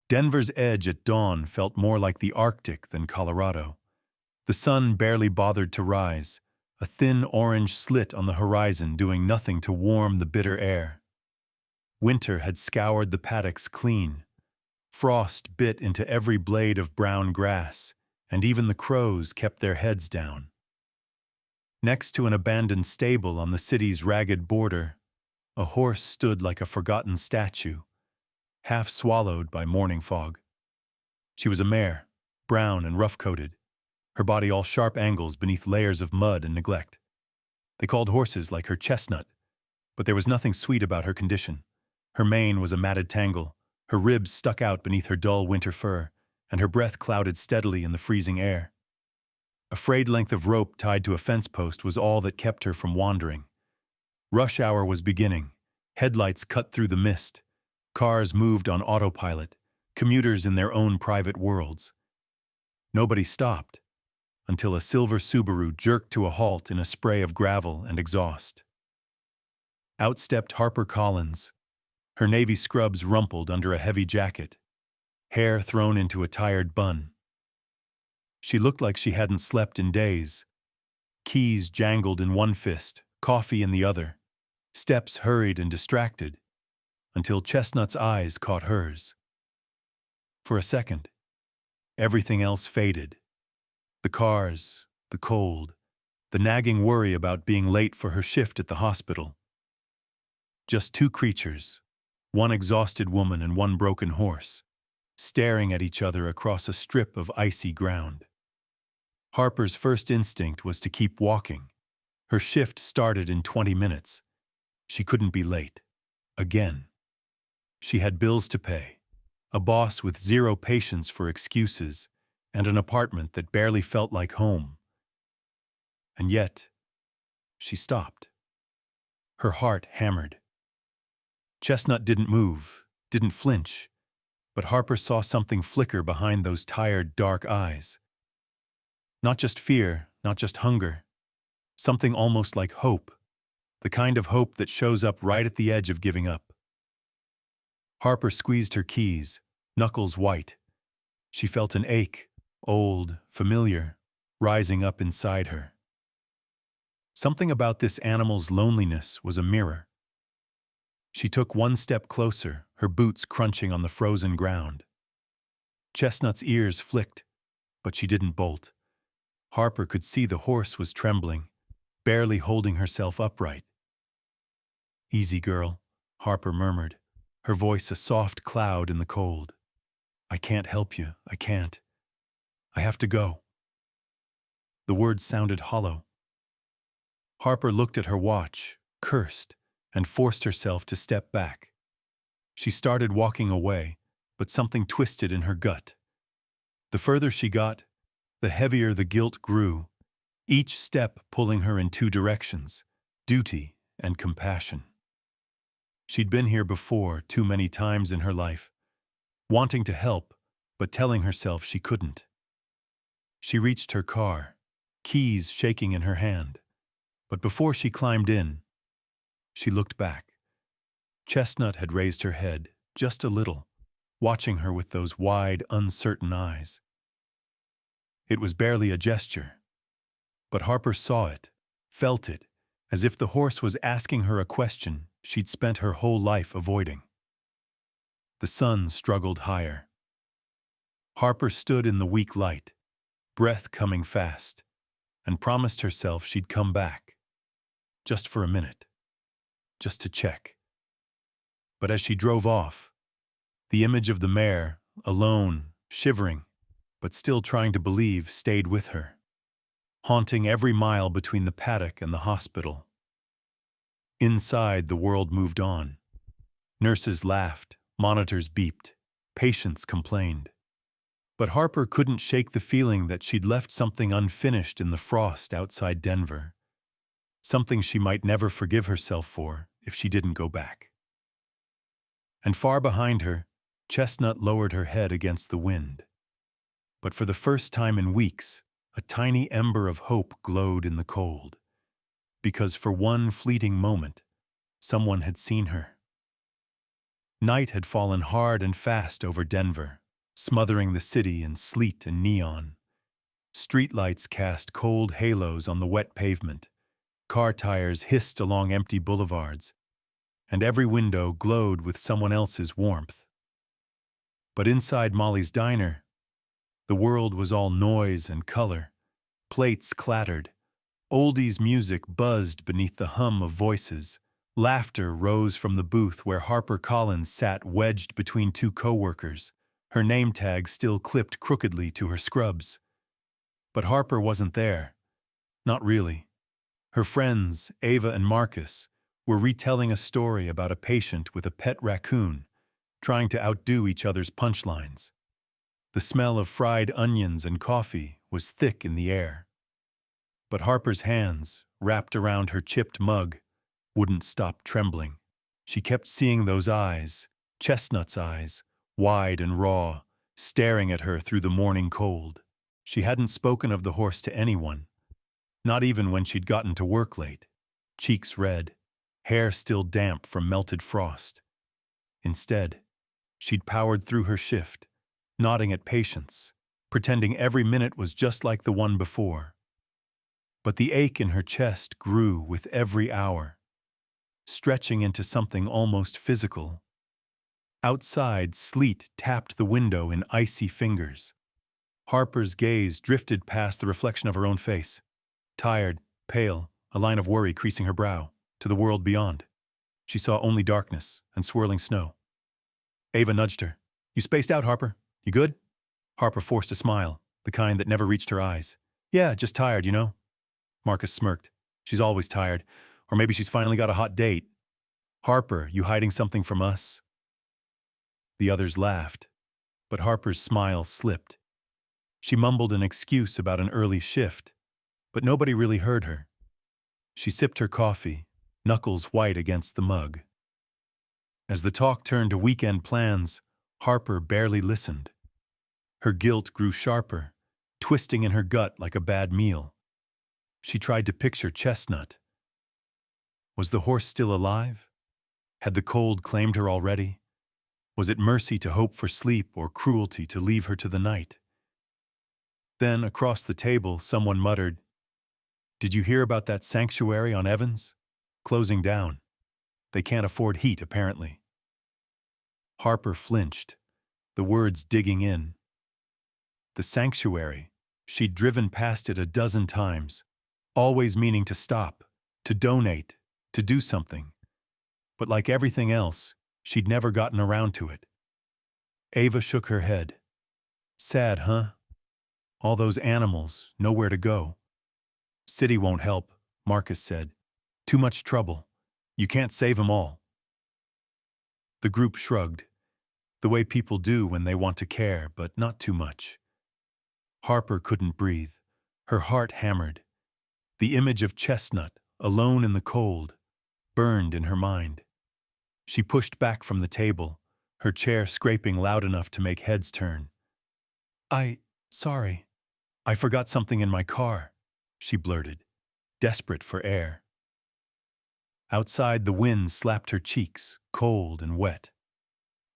Denver's edge at dawn felt more like the Arctic than Colorado. The sun barely bothered to rise, a thin orange slit on the horizon doing nothing to warm the bitter air. Winter had scoured the paddocks clean. Frost bit into every blade of brown grass, and even the crows kept their heads down. Next to an abandoned stable on the city's ragged border, a horse stood like a forgotten statue, half swallowed by morning fog. She was a mare, brown and rough-coated, her body all sharp angles beneath layers of mud and neglect. They called horses like her chestnut, but there was nothing sweet about her condition. Her mane was a matted tangle, her ribs stuck out beneath her dull winter fur, and her breath clouded steadily in the freezing air. A frayed length of rope tied to a fence post was all that kept her from wandering. Rush hour was beginning. Headlights cut through the mist. Cars moved on autopilot, commuters in their own private worlds. Nobody stopped, until a silver Subaru jerked to a halt in a spray of gravel and exhaust. Out stepped Harper Collins, her navy scrubs rumpled under a heavy jacket, hair thrown into a tired bun. She looked like she hadn't slept in days. Keys jangled in one fist, coffee in the other. Steps hurried and distracted, until Chestnut's eyes caught hers. For a second, everything else faded. The cars, the cold, the nagging worry about being late for her shift at the hospital. Just two creatures, one exhausted woman and one broken horse, staring at each other across a strip of icy ground. Harper's first instinct was to keep walking. Her shift started in 20 minutes. She couldn't be late. Again. She had bills to pay, a boss with zero patience for excuses, and an apartment that barely felt like home. And yet, she stopped. Her heart hammered. Chestnut didn't move, didn't flinch, but Harper saw something flicker behind those tired, dark eyes. Not just fear, not just hunger. Something almost like hope, the kind of hope that shows up right at the edge of giving up. Harper squeezed her keys, knuckles white. She felt an ache, old, familiar, rising up inside her. Something about this animal's loneliness was a mirror. She took one step closer, her boots crunching on the frozen ground. Chestnut's ears flicked, but she didn't bolt. Harper could see the horse was trembling, barely holding herself upright. "Easy, girl," Harper murmured, her voice a soft cloud in the cold. "I can't help you, I can't. I have to go." The words sounded hollow. Harper looked at her watch, cursed, and forced herself to step back. She started walking away, but something twisted in her gut. The further she got, the heavier the guilt grew, each step pulling her in two directions, duty and compassion. She'd been here before too many times in her life, wanting to help, but telling herself she couldn't. She reached her car, keys shaking in her hand, but before she climbed in, she looked back. Chestnut had raised her head, just a little, watching her with those wide, uncertain eyes. It was barely a gesture, but Harper saw it, felt it, as if the horse was asking her a question she'd spent her whole life avoiding. The sun struggled higher. Harper stood in the weak light, breath coming fast, and promised herself she'd come back, just for a minute, just to check. But as she drove off, the image of the mare, alone, shivering, but still trying to believe, stayed with her, haunting every mile between the paddock and the hospital. Inside, the world moved on. Nurses laughed, monitors beeped, patients complained. But Harper couldn't shake the feeling that she'd left something unfinished in the frost outside Denver, something she might never forgive herself for if she didn't go back. And far behind her, Chestnut lowered her head against the wind. But for the first time in weeks, a tiny ember of hope glowed in the cold, because for one fleeting moment, someone had seen her. Night had fallen hard and fast over Denver, smothering the city in sleet and neon. Streetlights cast cold halos on the wet pavement. Car tires hissed along empty boulevards, and every window glowed with someone else's warmth. But inside Molly's diner, the world was all noise and color. Plates clattered. Oldies music buzzed beneath the hum of voices. Laughter rose from the booth where Harper Collins sat wedged between two coworkers, her name tag still clipped crookedly to her scrubs. But Harper wasn't there. Not really. Her friends, Ava and Marcus, were retelling a story about a patient with a pet raccoon, trying to outdo each other's punchlines. The smell of fried onions and coffee was thick in the air. But Harper's hands, wrapped around her chipped mug, wouldn't stop trembling. She kept seeing those eyes, Chestnut's eyes, wide and raw, staring at her through the morning cold. She hadn't spoken of the horse to anyone, not even when she'd gotten to work late, cheeks red, hair still damp from melted frost. Instead, she'd powered through her shift, nodding at patients, pretending every minute was just like the one before. But the ache in her chest grew with every hour, stretching into something almost physical. Outside, sleet tapped the window in icy fingers. Harper's gaze drifted past the reflection of her own face, tired, pale, a line of worry creasing her brow, to the world beyond. She saw only darkness and swirling snow. Ava nudged her. "You spaced out, Harper. You good?" Harper forced a smile, the kind that never reached her eyes. "Yeah, just tired, you know." Marcus smirked. "She's always tired. Or maybe she's finally got a hot date." "Harper, you hiding something from us?" The others laughed, but Harper's smile slipped. She mumbled an excuse about an early shift, but nobody really heard her. She sipped her coffee, knuckles white against the mug. As the talk turned to weekend plans, Harper barely listened. Her guilt grew sharper, twisting in her gut like a bad meal. She tried to picture Chestnut. Was the horse still alive? Had the cold claimed her already? Was it mercy to hope for sleep or cruelty to leave her to the night? Then, across the table, someone muttered, "Did you hear about that sanctuary on Evans? Closing down. They can't afford heat, apparently." Harper flinched, the words digging in. The sanctuary. She'd driven past it a dozen times, always meaning to stop, to donate, to do something. But like everything else, she'd never gotten around to it. Ava shook her head. "Sad, huh? All those animals, nowhere to go." "City won't help," Marcus said. "Too much trouble. You can't save 'em all." The group shrugged, the way people do when they want to care, but not too much. Harper couldn't breathe. Her heart hammered. The image of Chestnut, alone in the cold, burned in her mind. She pushed back from the table, her chair scraping loud enough to make heads turn. Sorry. I forgot something in my car," she blurted, desperate for air. Outside, the wind slapped her cheeks, cold and wet.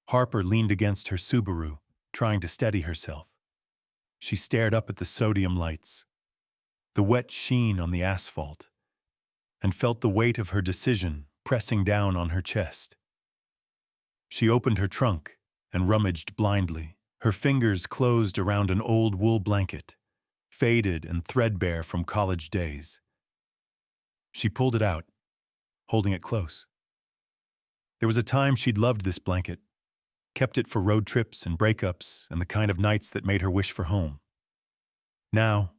Harper leaned against her Subaru, trying to steady herself. She stared up at the sodium lights, the wet sheen on the asphalt, and felt the weight of her decision pressing down on her chest. She opened her trunk and rummaged blindly. Her fingers closed around an old wool blanket, faded and threadbare from college days. She pulled it out, holding it close. There was a time she'd loved this blanket, kept it for road trips and breakups and the kind of nights that made her wish for home. Now,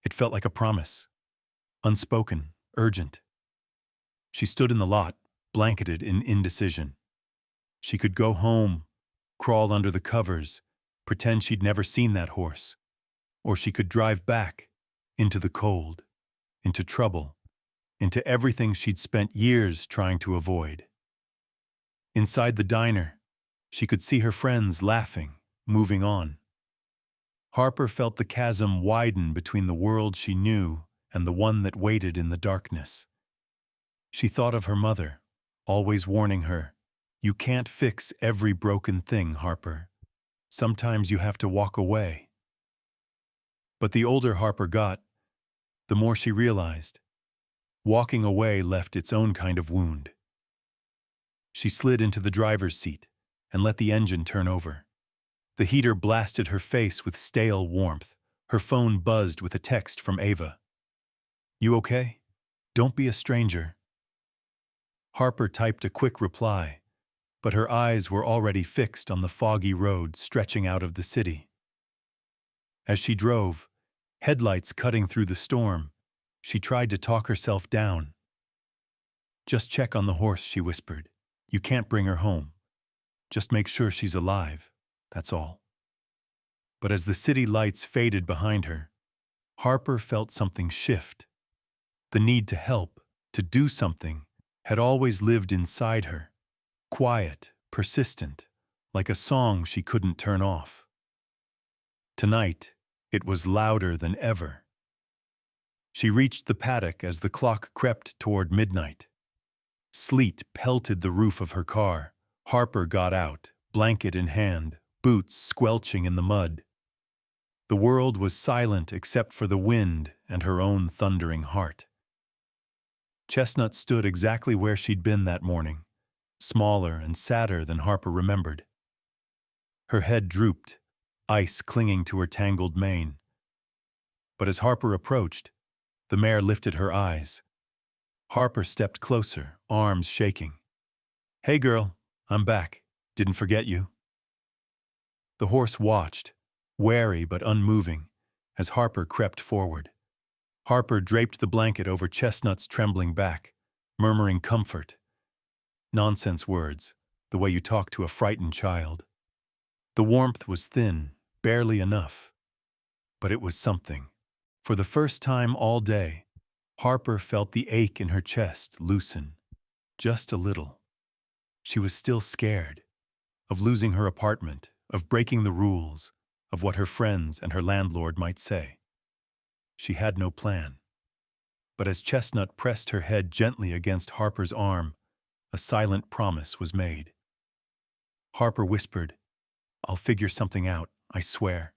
it felt like a promise, unspoken, urgent. She stood in the lot, blanketed in indecision. She could go home, crawl under the covers, pretend she'd never seen that horse. Or she could drive back, into the cold, into trouble, into everything she'd spent years trying to avoid. Inside the diner, she could see her friends laughing, moving on. Harper felt the chasm widen between the world she knew and the one that waited in the darkness. She thought of her mother, always warning her, You can't fix every broken thing, Harper. Sometimes you have to walk away. But the older Harper got, the more she realized. Walking away left its own kind of wound. She slid into the driver's seat and let the engine turn over. The heater blasted her face with stale warmth. Her phone buzzed with a text from Ava. "You okay? Don't be a stranger." Harper typed a quick reply, but her eyes were already fixed on the foggy road stretching out of the city. As she drove, headlights cutting through the storm, she tried to talk herself down. "Just check on the horse," she whispered. "You can't bring her home. Just make sure she's alive, that's all." But as the city lights faded behind her, Harper felt something shift. The need to help, to do something, had always lived inside her, quiet, persistent, like a song she couldn't turn off. Tonight, it was louder than ever. She reached the paddock as the clock crept toward midnight. Sleet pelted the roof of her car. Harper got out, blanket in hand, boots squelching in the mud. The world was silent except for the wind and her own thundering heart. Chestnut stood exactly where she'd been that morning, smaller and sadder than Harper remembered. Her head drooped, ice clinging to her tangled mane. But as Harper approached, the mare lifted her eyes. Harper stepped closer, arms shaking. "Hey girl, I'm back. Didn't forget you." The horse watched, wary but unmoving, as Harper crept forward. Harper draped the blanket over Chestnut's trembling back, murmuring comfort. Nonsense words, the way you talk to a frightened child. The warmth was thin, barely enough. But it was something. For the first time all day, Harper felt the ache in her chest loosen, just a little. She was still scared, of losing her apartment, of breaking the rules, of what her friends and her landlord might say. She had no plan. But as Chestnut pressed her head gently against Harper's arm, a silent promise was made. Harper whispered, "I'll figure something out, I swear."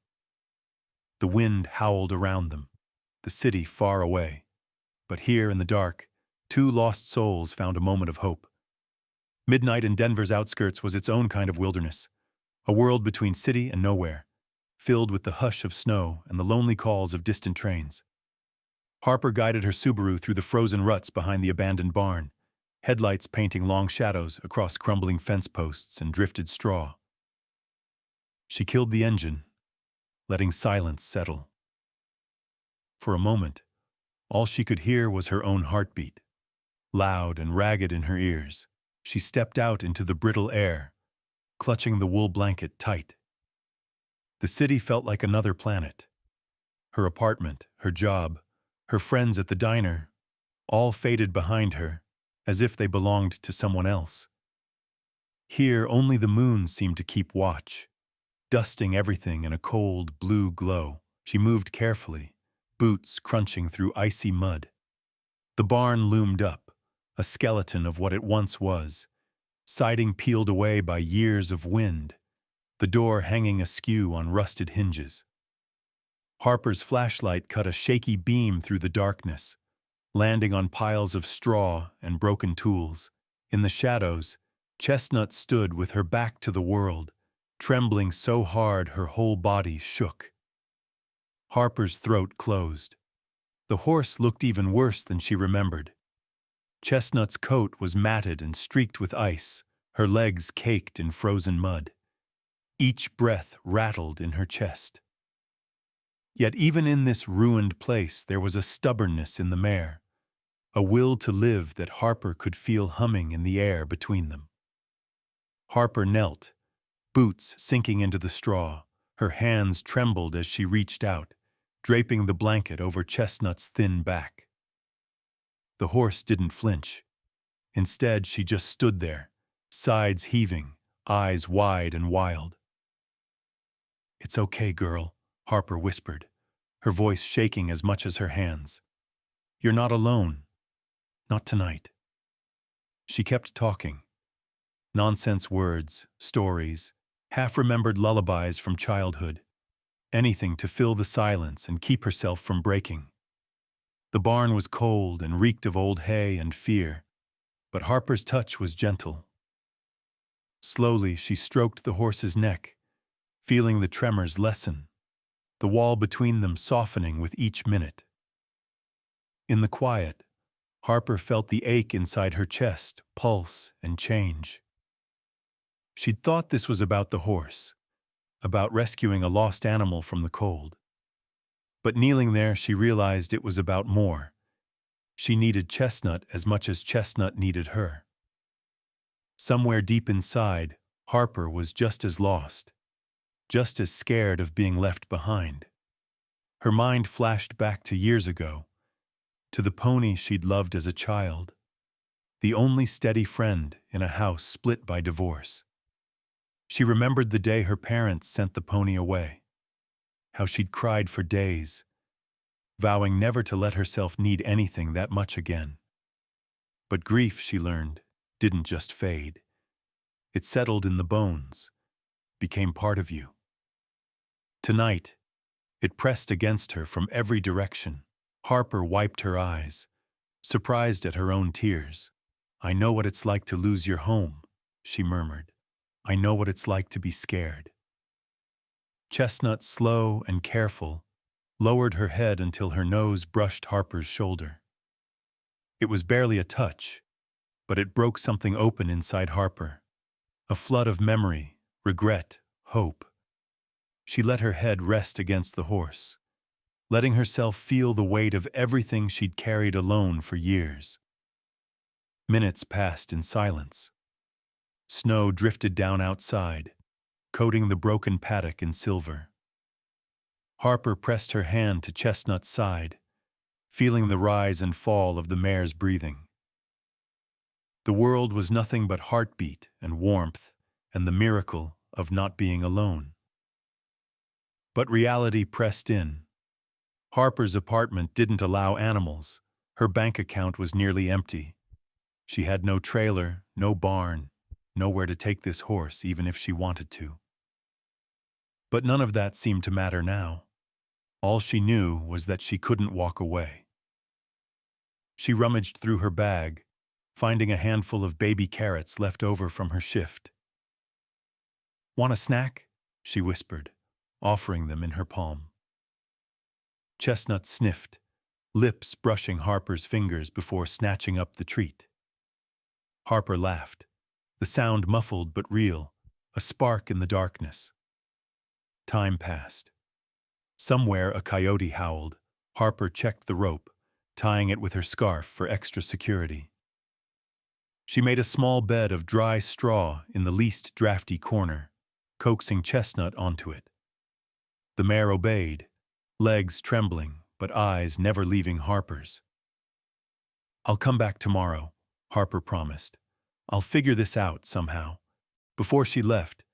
The wind howled around them, the city far away. But here in the dark, two lost souls found a moment of hope. Midnight in Denver's outskirts was its own kind of wilderness, a world between city and nowhere, filled with the hush of snow and the lonely calls of distant trains. Harper guided her Subaru through the frozen ruts behind the abandoned barn, headlights painting long shadows across crumbling fence posts and drifted straw. She killed the engine, letting silence settle. For a moment, all she could hear was her own heartbeat, loud and ragged in her ears. She stepped out into the brittle air, clutching the wool blanket tight. The city felt like another planet. Her apartment, her job, her friends at the diner, all faded behind her, as if they belonged to someone else. Here, only the moon seemed to keep watch, dusting everything in a cold, blue glow. She moved carefully, boots crunching through icy mud. The barn loomed up, a skeleton of what it once was, siding peeled away by years of wind, the door hanging askew on rusted hinges. Harper's flashlight cut a shaky beam through the darkness, landing on piles of straw and broken tools. In the shadows, Chestnut stood with her back to the world, trembling so hard her whole body shook. Harper's throat closed. The horse looked even worse than she remembered. Chestnut's coat was matted and streaked with ice, her legs caked in frozen mud. Each breath rattled in her chest. Yet even in this ruined place there was a stubbornness in the mare, a will to live that Harper could feel humming in the air between them. Harper knelt, boots sinking into the straw. Her hands trembled as she reached out, draping the blanket over Chestnut's thin back. The horse didn't flinch. Instead, she just stood there, sides heaving, eyes wide and wild. "It's okay, girl," Harper whispered, her voice shaking as much as her hands. "You're not alone. Not tonight." She kept talking. Nonsense words, stories, half-remembered lullabies from childhood, anything to fill the silence and keep herself from breaking. The barn was cold and reeked of old hay and fear, but Harper's touch was gentle. Slowly she stroked the horse's neck, feeling the tremors lessen, the wall between them softening with each minute. In the quiet, Harper felt the ache inside her chest, pulse, and change. She'd thought this was about the horse, about rescuing a lost animal from the cold. But kneeling there, she realized it was about more. She needed Chestnut as much as Chestnut needed her. Somewhere deep inside, Harper was just as lost, just as scared of being left behind. Her mind flashed back to years ago, to the pony she'd loved as a child, the only steady friend in a house split by divorce. She remembered the day her parents sent the pony away, how she'd cried for days, vowing never to let herself need anything that much again. But grief, she learned, didn't just fade. It settled in the bones, became part of you. Tonight, it pressed against her from every direction. Harper wiped her eyes, surprised at her own tears. "I know what it's like to lose your home," she murmured. "I know what it's like to be scared." Chestnut, slow and careful, lowered her head until her nose brushed Harper's shoulder. It was barely a touch, but it broke something open inside Harper. A flood of memory, regret, hope. She let her head rest against the horse, letting herself feel the weight of everything she'd carried alone for years. Minutes passed in silence. Snow drifted down outside, coating the broken paddock in silver. Harper pressed her hand to Chestnut's side, feeling the rise and fall of the mare's breathing. The world was nothing but heartbeat and warmth and the miracle of not being alone. But reality pressed in. Harper's apartment didn't allow animals. Her bank account was nearly empty. She had no trailer, no barn, nowhere to take this horse even if she wanted to. But none of that seemed to matter now. All she knew was that she couldn't walk away. She rummaged through her bag, finding a handful of baby carrots left over from her shift. "Want a snack?" she whispered, offering them in her palm. Chestnut sniffed, lips brushing Harper's fingers before snatching up the treat. Harper laughed, the sound muffled but real, a spark in the darkness. Time passed. Somewhere a coyote howled. Harper checked the rope, tying it with her scarf for extra security. She made a small bed of dry straw in the least drafty corner, coaxing Chestnut onto it. The mare obeyed, legs trembling, but eyes never leaving Harper's. "I'll come back tomorrow," Harper promised. "I'll figure this out somehow." Before she left,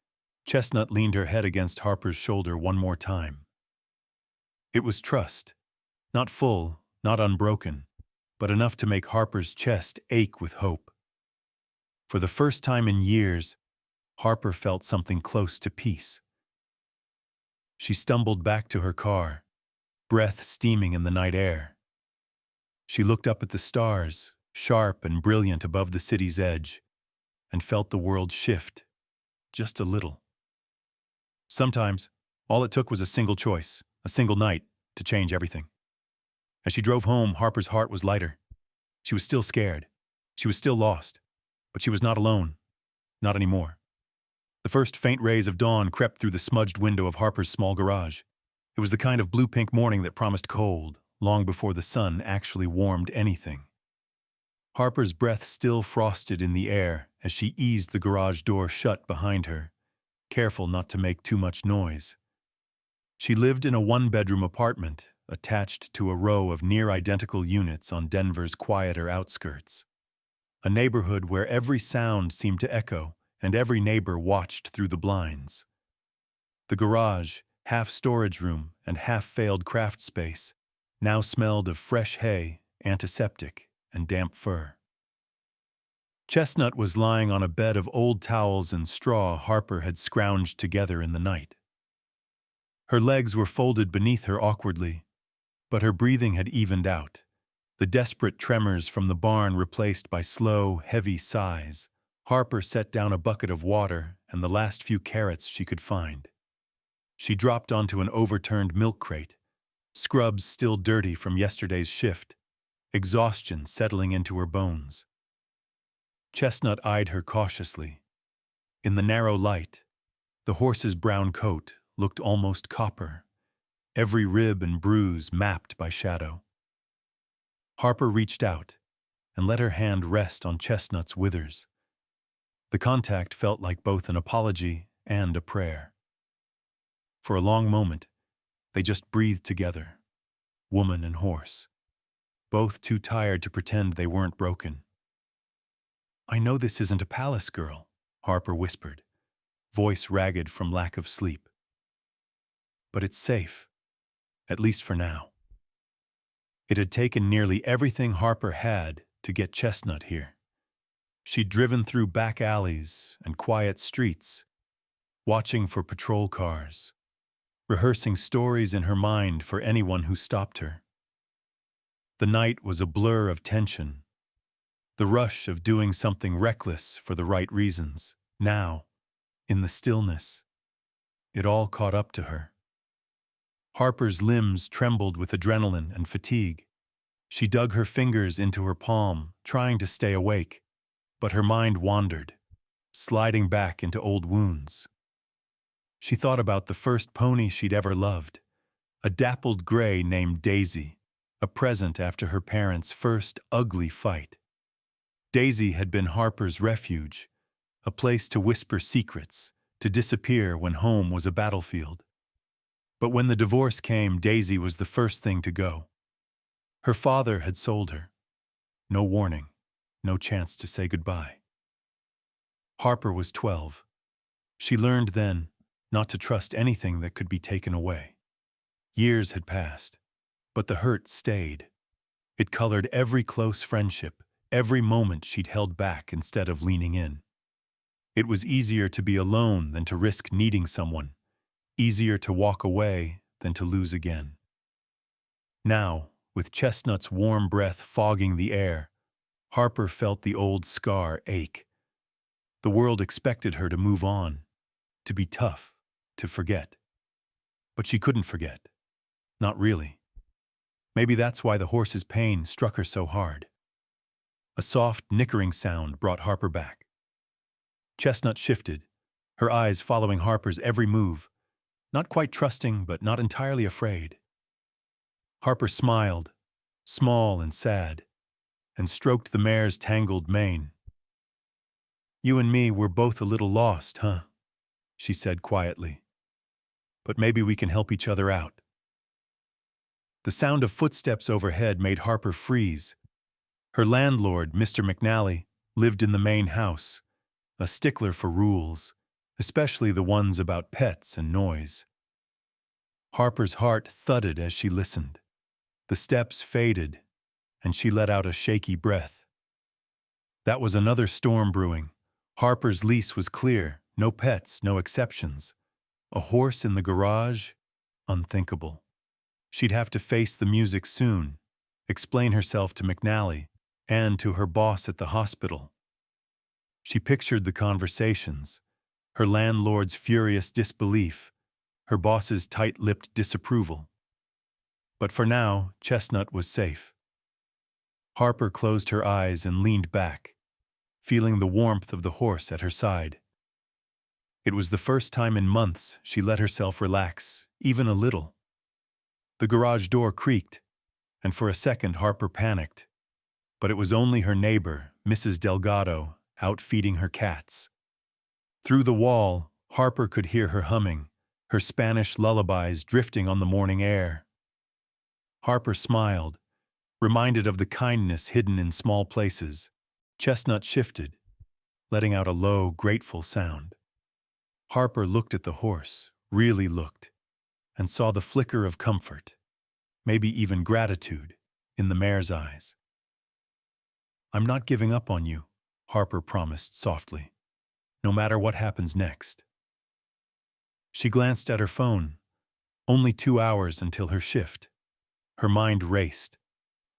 Chestnut leaned her head against Harper's shoulder one more time. It was trust, not full, not unbroken, but enough to make Harper's chest ache with hope. For the first time in years, Harper felt something close to peace. She stumbled back to her car, breath steaming in the night air. She looked up at the stars, sharp and brilliant above the city's edge, and felt the world shift, just a little. Sometimes, all it took was a single choice, a single night, to change everything. As she drove home, Harper's heart was lighter. She was still scared. She was still lost. But she was not alone. Not anymore. The first faint rays of dawn crept through the smudged window of Harper's small garage. It was the kind of blue-pink morning that promised cold, long before the sun actually warmed anything. Harper's breath still frosted in the air as she eased the garage door shut behind her, careful not to make too much noise. She lived in a one-bedroom apartment attached to a row of near-identical units on Denver's quieter outskirts. A neighborhood where every sound seemed to echo and every neighbor watched through the blinds. The garage, half storage room and half-failed craft space, now smelled of fresh hay, antiseptic, and damp fur. Chestnut was lying on a bed of old towels and straw Harper had scrounged together in the night. Her legs were folded beneath her awkwardly, but her breathing had evened out, the desperate tremors from the barn replaced by slow, heavy sighs. Harper set down a bucket of water and the last few carrots she could find. She dropped onto an overturned milk crate, scrubs still dirty from yesterday's shift, exhaustion settling into her bones. Chestnut eyed her cautiously. In the narrow light, the horse's brown coat looked almost copper, every rib and bruise mapped by shadow. Harper reached out and let her hand rest on Chestnut's withers. The contact felt like both an apology and a prayer. For a long moment, they just breathed together, woman and horse, both too tired to pretend they weren't broken. "I know this isn't a palace, girl," Harper whispered, voice ragged from lack of sleep. "But it's safe, at least for now." It had taken nearly everything Harper had to get Chestnut here. She'd driven through back alleys and quiet streets, watching for patrol cars, rehearsing stories in her mind for anyone who stopped her. The night was a blur of tension, the rush of doing something reckless for the right reasons. Now, in the stillness, it all caught up to her. Harper's limbs trembled with adrenaline and fatigue. She dug her fingers into her palm, trying to stay awake, but her mind wandered, sliding back into old wounds. She thought about the first pony she'd ever loved, a dappled gray named Daisy, a present after her parents' first ugly fight. Daisy had been Harper's refuge, a place to whisper secrets, to disappear when home was a battlefield. But when the divorce came, Daisy was the first thing to go. Her father had sold her. No warning, no chance to say goodbye. Harper was 12. She learned then not to trust anything that could be taken away. Years had passed, but the hurt stayed. It colored every close friendship, every moment she'd held back instead of leaning in. It was easier to be alone than to risk needing someone, easier to walk away than to lose again. Now, with Chestnut's warm breath fogging the air, Harper felt the old scar ache. The world expected her to move on, to be tough, to forget. But she couldn't forget. Not really. Maybe that's why the horse's pain struck her so hard. A soft, nickering sound brought Harper back. Chestnut shifted, her eyes following Harper's every move, not quite trusting but not entirely afraid. Harper smiled, small and sad, and stroked the mare's tangled mane. "You and me were both a little lost, huh?" she said quietly. "But maybe we can help each other out." The sound of footsteps overhead made Harper freeze. Her landlord, Mr. McNally, lived in the main house, a stickler for rules, especially the ones about pets and noise. Harper's heart thudded as she listened. The steps faded, and she let out a shaky breath. That was another storm brewing. Harper's lease was clear, no pets, no exceptions. A horse in the garage? Unthinkable. She'd have to face the music soon, explain herself to McNally and to her boss at the hospital. She pictured the conversations, her landlord's furious disbelief, her boss's tight-lipped disapproval. But for now, Chestnut was safe. Harper closed her eyes and leaned back, feeling the warmth of the horse at her side. It was the first time in months she let herself relax, even a little. The garage door creaked, and for a second Harper panicked. But it was only her neighbor, Mrs. Delgado, out feeding her cats. Through the wall, Harper could hear her humming, her Spanish lullabies drifting on the morning air. Harper smiled, reminded of the kindness hidden in small places. Chestnut shifted, letting out a low, grateful sound. Harper looked at the horse, really looked, and saw the flicker of comfort, maybe even gratitude, in the mare's eyes. "I'm not giving up on you," Harper promised softly. No matter what happens next. She glanced at her phone. Only 2 hours until her shift. Her mind raced.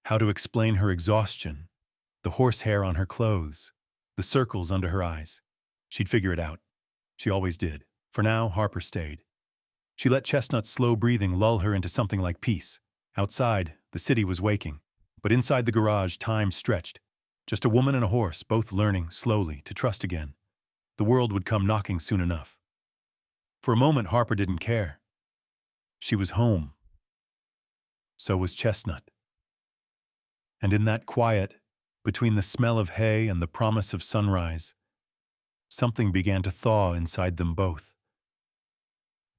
How to explain her exhaustion, the horsehair on her clothes, the circles under her eyes. She'd figure it out. She always did. For now, Harper stayed. She let Chestnut's slow breathing lull her into something like peace. Outside, the city was waking. But inside the garage, time stretched. Just a woman and a horse, both learning, slowly, to trust again. The world would come knocking soon enough. For a moment, Harper didn't care. She was home. So was Chestnut. And in that quiet, between the smell of hay and the promise of sunrise, something began to thaw inside them both.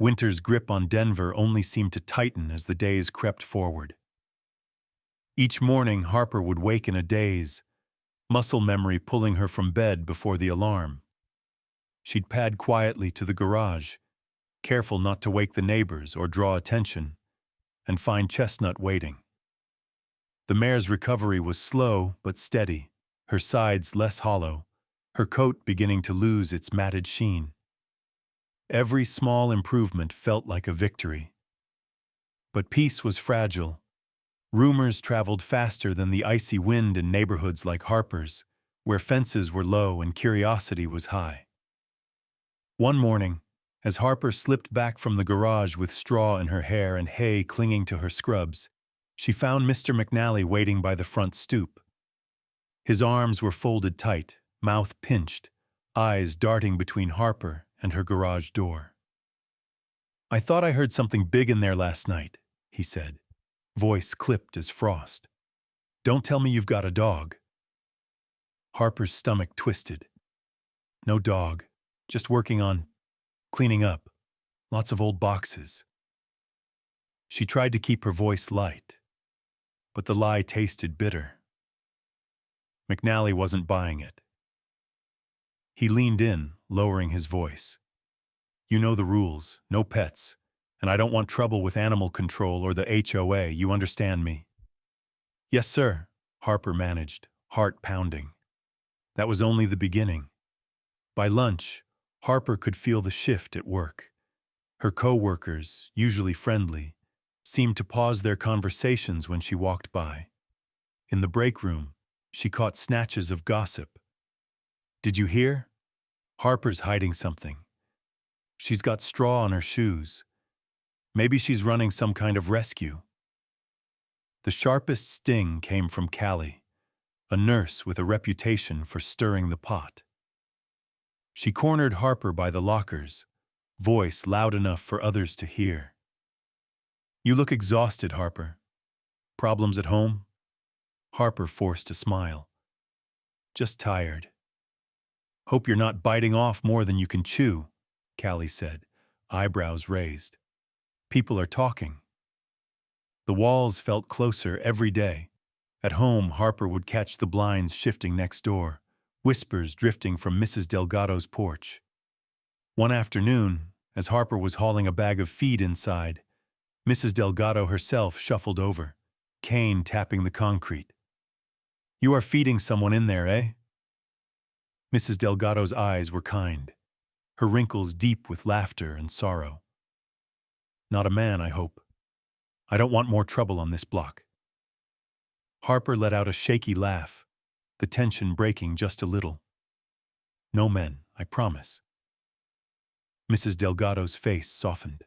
Winter's grip on Denver only seemed to tighten as the days crept forward. Each morning, Harper would wake in a daze, muscle memory pulling her from bed before the alarm. She'd pad quietly to the garage, careful not to wake the neighbors or draw attention, and find Chestnut waiting. The mare's recovery was slow but steady, her sides less hollow, her coat beginning to lose its matted sheen. Every small improvement felt like a victory. But peace was fragile. Rumors traveled faster than the icy wind in neighborhoods like Harper's, where fences were low and curiosity was high. One morning, as Harper slipped back from the garage with straw in her hair and hay clinging to her scrubs, she found Mr. McNally waiting by the front stoop. His arms were folded tight, mouth pinched, eyes darting between Harper and her garage door. "I thought I heard something big in there last night," he said, voice clipped as frost. "Don't tell me you've got a dog." Harper's stomach twisted. No dog, just working on cleaning up, lots of old boxes. She tried to keep her voice light, but the lie tasted bitter. McNally wasn't buying it. He leaned in, lowering his voice. "You know the rules, no pets, and I don't want trouble with animal control or the HOA, you understand me?" "Yes, sir," Harper managed, heart pounding. That was only the beginning. By lunch, Harper could feel the shift at work. Her co-workers, usually friendly, seemed to pause their conversations when she walked by. In the break room, she caught snatches of gossip. "Did you hear? Harper's hiding something. She's got straw on her shoes. Maybe she's running some kind of rescue." The sharpest sting came from Callie, a nurse with a reputation for stirring the pot. She cornered Harper by the lockers, voice loud enough for others to hear. "You look exhausted, Harper. Problems at home?" Harper forced a smile. "Just tired." "Hope you're not biting off more than you can chew," Callie said, eyebrows raised. "People are talking." The walls felt closer every day. At home, Harper would catch the blinds shifting next door, whispers drifting from Mrs. Delgado's porch. One afternoon, as Harper was hauling a bag of feed inside, Mrs. Delgado herself shuffled over, cane tapping the concrete. "You are feeding someone in there, eh?" Mrs. Delgado's eyes were kind, her wrinkles deep with laughter and sorrow. "Not a man, I hope. I don't want more trouble on this block." Harper let out a shaky laugh, the tension breaking just a little. "No men, I promise." Mrs. Delgado's face softened.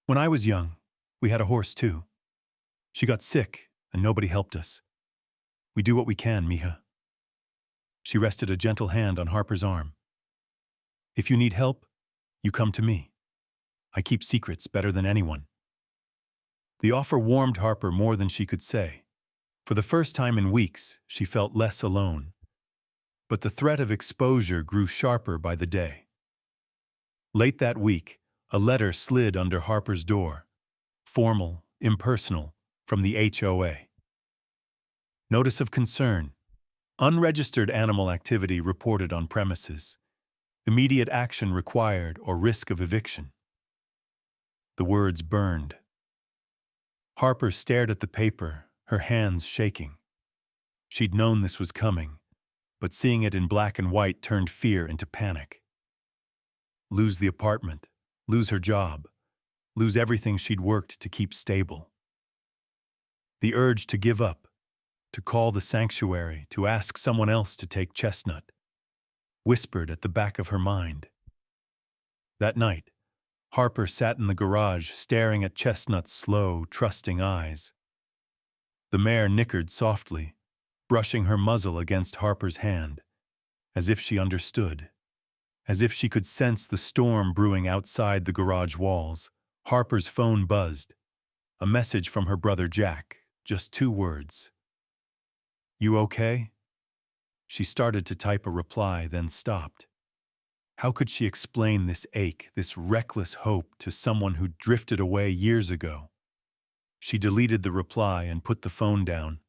"When I was young, we had a horse too. She got sick, and nobody helped us. We do what we can, mija." She rested a gentle hand on Harper's arm. "If you need help, you come to me. I keep secrets better than anyone." The offer warmed Harper more than she could say. For the first time in weeks, she felt less alone. But the threat of exposure grew sharper by the day. Late that week, a letter slid under Harper's door. Formal, impersonal, from the HOA. Notice of concern. Unregistered animal activity reported on premises. Immediate action required or risk of eviction. The words burned. Harper stared at the paper, her hands shaking. She'd known this was coming, but seeing it in black and white turned fear into panic. Lose the apartment, lose her job, lose everything she'd worked to keep stable. The urge to give up, to call the sanctuary, to ask someone else to take Chestnut, whispered at the back of her mind. That night, Harper sat in the garage staring at Chestnut's slow, trusting eyes. The mare nickered softly, brushing her muzzle against Harper's hand, as if she understood, as if she could sense the storm brewing outside the garage walls. Harper's phone buzzed. A message from her brother Jack, just 2 words. "You okay?" She started to type a reply, then stopped. How could she explain this ache, this reckless hope to someone who drifted away years ago? She deleted the reply and put the phone down,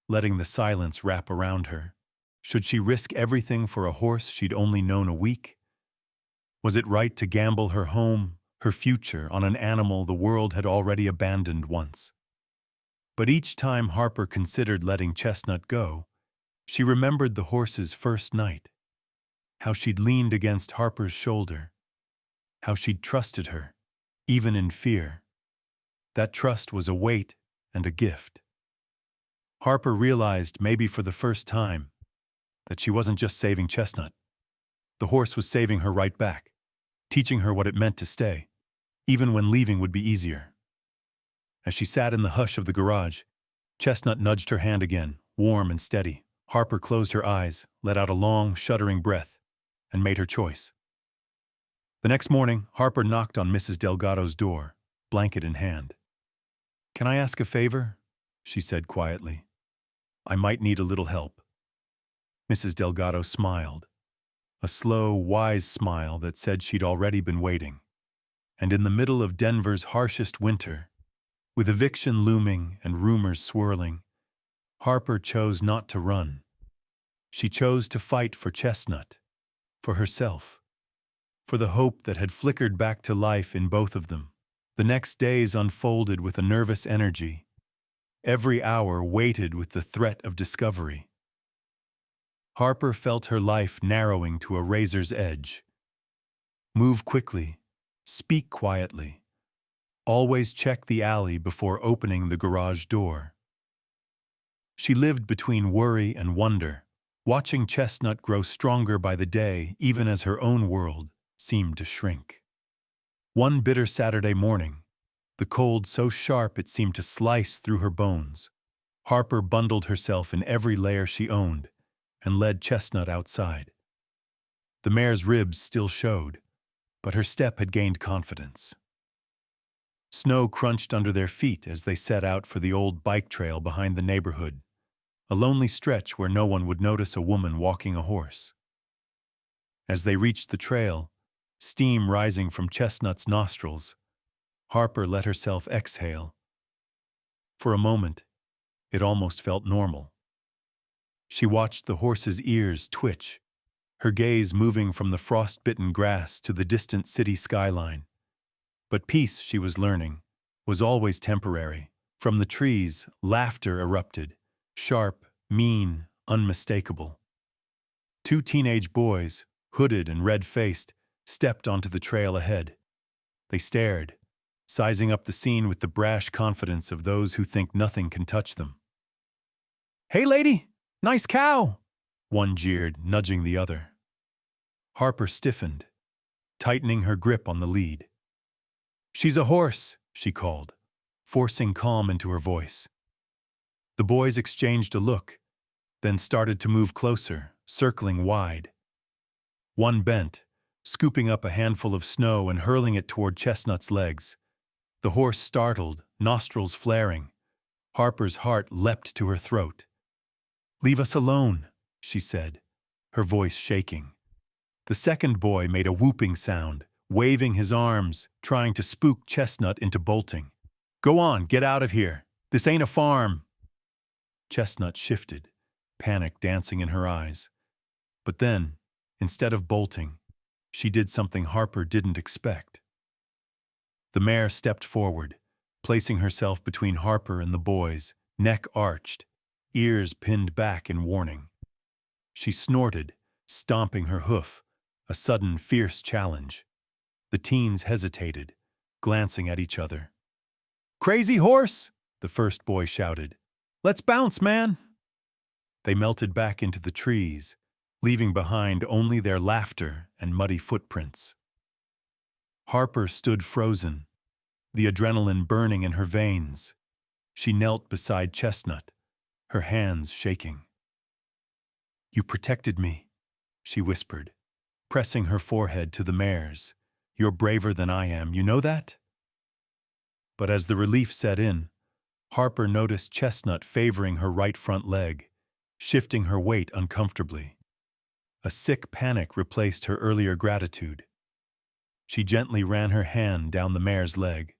letting the silence wrap around her. Should she risk everything for a horse she'd only known a week? Was it right to gamble her home, her future, on an animal the world had already abandoned once? But each time Harper considered letting Chestnut go, she remembered the horse's first night, how she'd leaned against Harper's shoulder, how she'd trusted her, even in fear. That trust was a weight and a gift. Harper realized, maybe for the first time, that she wasn't just saving Chestnut. The horse was saving her right back, teaching her what it meant to stay, even when leaving would be easier. As she sat in the hush of the garage, Chestnut nudged her hand again, warm and steady. Harper closed her eyes, let out a long, shuddering breath, and made her choice. The next morning, Harper knocked on Mrs. Delgado's door, blanket in hand. "Can I ask a favor?" she said quietly. "I might need a little help." Mrs. Delgado smiled, a slow, wise smile that said she'd already been waiting. And in the middle of Denver's harshest winter, with eviction looming and rumors swirling, Harper chose not to run. She chose to fight for Chestnut, for herself, for the hope that had flickered back to life in both of them. The next days unfolded with a nervous energy. Every hour weighted with the threat of discovery. Harper felt her life narrowing to a razor's edge. Move quickly, speak quietly. Always check the alley before opening the garage door. She lived between worry and wonder, watching Chestnut grow stronger by the day, even as her own world seemed to shrink. One bitter Saturday morning, the cold so sharp it seemed to slice through her bones, Harper bundled herself in every layer she owned and led Chestnut outside. The mare's ribs still showed, but her step had gained confidence. Snow crunched under their feet as they set out for the old bike trail behind the neighborhood, a lonely stretch where no one would notice a woman walking a horse. As they reached the trail, steam rising from Chestnut's nostrils, Harper let herself exhale. For a moment, it almost felt normal. She watched the horse's ears twitch, her gaze moving from the frost-bitten grass to the distant city skyline. But peace, she was learning, was always temporary. From the trees, laughter erupted, sharp, mean, unmistakable. 2 teenage boys, hooded and red-faced, stepped onto the trail ahead. They stared, sizing up the scene with the brash confidence of those who think nothing can touch them. "Hey, lady! Nice cow!" one jeered, nudging the other. Harper stiffened, tightening her grip on the lead. "She's a horse," she called, forcing calm into her voice. The boys exchanged a look, then started to move closer, circling wide. One bent, scooping up a handful of snow and hurling it toward Chestnut's legs. The horse startled, nostrils flaring. Harper's heart leapt to her throat. "Leave us alone," she said, her voice shaking. The second boy made a whooping sound, waving his arms, trying to spook Chestnut into bolting. "Go on, get out of here. This ain't a farm." Chestnut shifted, panic dancing in her eyes. But then, instead of bolting, she did something Harper didn't expect. The mare stepped forward, placing herself between Harper and the boys, neck arched, ears pinned back in warning. She snorted, stomping her hoof, a sudden fierce challenge. The teens hesitated, glancing at each other. "Crazy horse!" the first boy shouted. "Let's bounce, man!" They melted back into the trees, leaving behind only their laughter and muddy footprints. Harper stood frozen, the adrenaline burning in her veins. She knelt beside Chestnut, her hands shaking. "You protected me," she whispered, pressing her forehead to the mare's. "You're braver than I am, you know that?" But as the relief set in, Harper noticed Chestnut favoring her right front leg, shifting her weight uncomfortably. A sick panic replaced her earlier gratitude. She gently ran her hand down the mare's leg.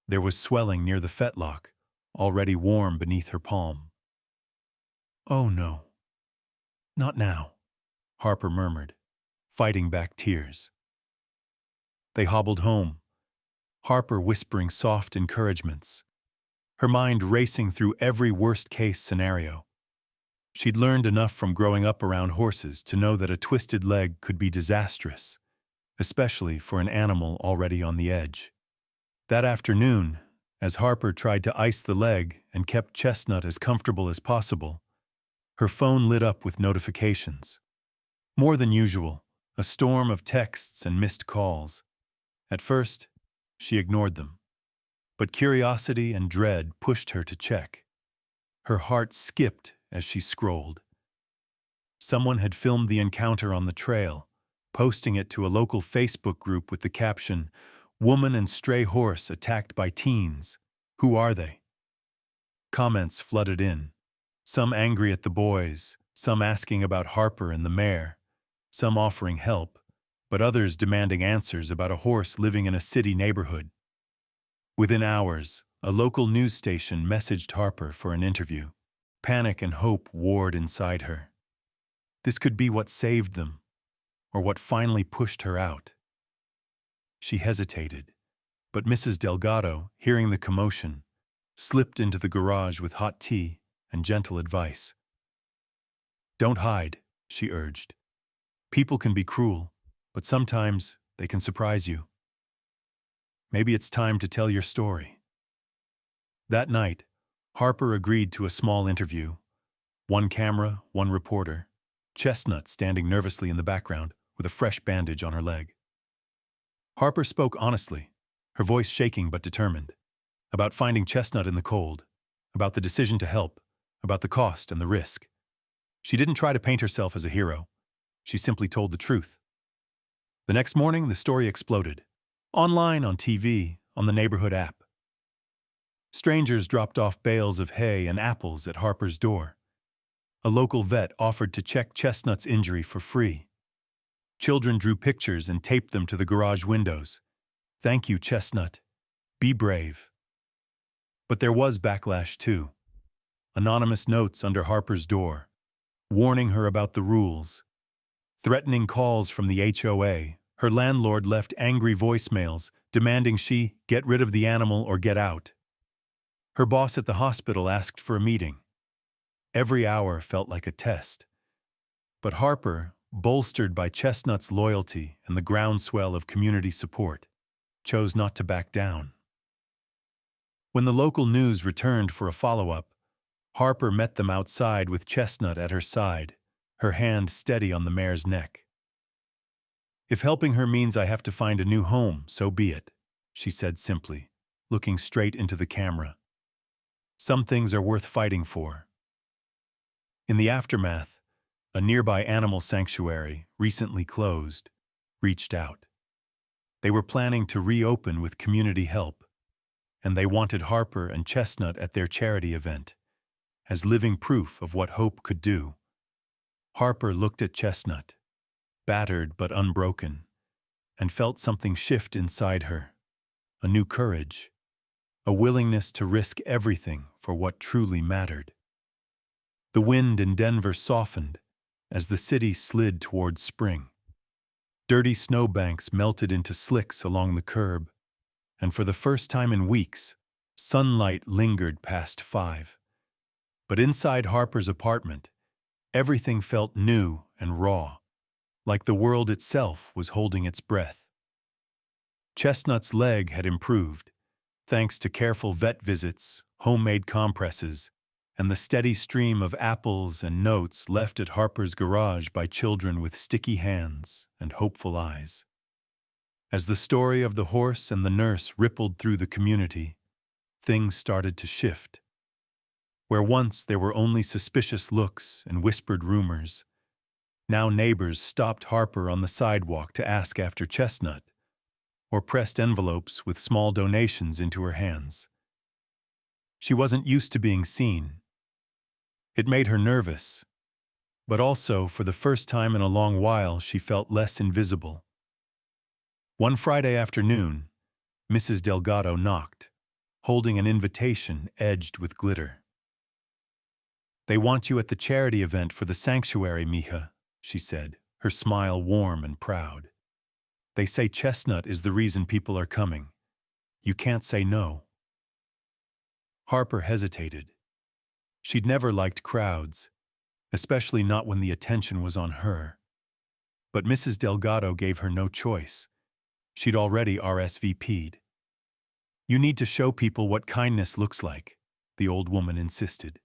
There was swelling near the fetlock, already warm beneath her palm. "Oh no, not now," Harper murmured, fighting back tears. They hobbled home, Harper whispering soft encouragements, her mind racing through every worst-case scenario. She'd learned enough from growing up around horses to know that a twisted leg could be disastrous, especially for an animal already on the edge. That afternoon, as Harper tried to ice the leg and kept Chestnut as comfortable as possible, her phone lit up with notifications. More than usual, a storm of texts and missed calls. At first, she ignored them, but curiosity and dread pushed her to check. Her heart skipped as she scrolled. Someone had filmed the encounter on the trail, posting it to a local Facebook group with the caption, "Woman and stray horse attacked by teens. Who are they?" Comments flooded in, some angry at the boys, some asking about Harper and the mare, some offering help, but others demanding answers about a horse living in a city neighborhood. Within hours, a local news station messaged Harper for an interview. Panic and hope warred inside her. This could be what saved them, or what finally pushed her out. She hesitated, but Mrs. Delgado, hearing the commotion, slipped into the garage with hot tea and gentle advice. "Don't hide," she urged. "People can be cruel, but sometimes they can surprise you. Maybe it's time to tell your story." That night, Harper agreed to a small interview. One camera, one reporter, Chestnut standing nervously in the background with a fresh bandage on her leg. Harper spoke honestly, her voice shaking but determined, about finding Chestnut in the cold, about the decision to help, about the cost and the risk. She didn't try to paint herself as a hero. She simply told the truth. The next morning, the story exploded. Online, on TV, on the neighborhood app. Strangers dropped off bales of hay and apples at Harper's door. A local vet offered to check Chestnut's injury for free. Children drew pictures and taped them to the garage windows. "Thank you, Chestnut. Be brave." But there was backlash too. Anonymous notes under Harper's door, warning her about the rules. Threatening calls from the HOA. Her landlord left angry voicemails demanding she get rid of the animal or get out. Her boss at the hospital asked for a meeting. Every hour felt like a test. But Harper, bolstered by Chestnut's loyalty and the groundswell of community support, chose not to back down. When the local news returned for a follow-up, Harper met them outside with Chestnut at her side, her hand steady on the mare's neck. "If helping her means I have to find a new home, so be it," she said simply, looking straight into the camera. "Some things are worth fighting for." In the aftermath, a nearby animal sanctuary, recently closed, reached out. They were planning to reopen with community help, and they wanted Harper and Chestnut at their charity event, as living proof of what hope could do. Harper looked at Chestnut, battered but unbroken, and felt something shift inside her, a new courage, a willingness to risk everything for what truly mattered. The wind in Denver softened as the city slid towards spring. Dirty snowbanks melted into slicks along the curb, and for the first time in weeks, sunlight lingered past 5. But inside Harper's apartment, Everything felt new and raw, like the world itself was holding its breath. Chestnut's leg had improved, thanks to careful vet visits, homemade compresses, and the steady stream of apples and notes left at Harper's garage by children with sticky hands and hopeful eyes. As the story of the horse and the nurse rippled through the community, things started to shift. Where once there were only suspicious looks and whispered rumors, now neighbors stopped Harper on the sidewalk to ask after Chestnut, or pressed envelopes with small donations into her hands. She wasn't used to being seen. It made her nervous, but also, for the first time in a long while, she felt less invisible. One Friday afternoon, Mrs. Delgado knocked, holding an invitation edged with glitter. "They want you at the charity event for the sanctuary, mija," she said, her smile warm and proud. "They say Chestnut is the reason people are coming. You can't say no." Harper hesitated. She'd never liked crowds, especially not when the attention was on her. But Mrs. Delgado gave her no choice. She'd already RSVP'd. "You need to show people what kindness looks like," the old woman insisted.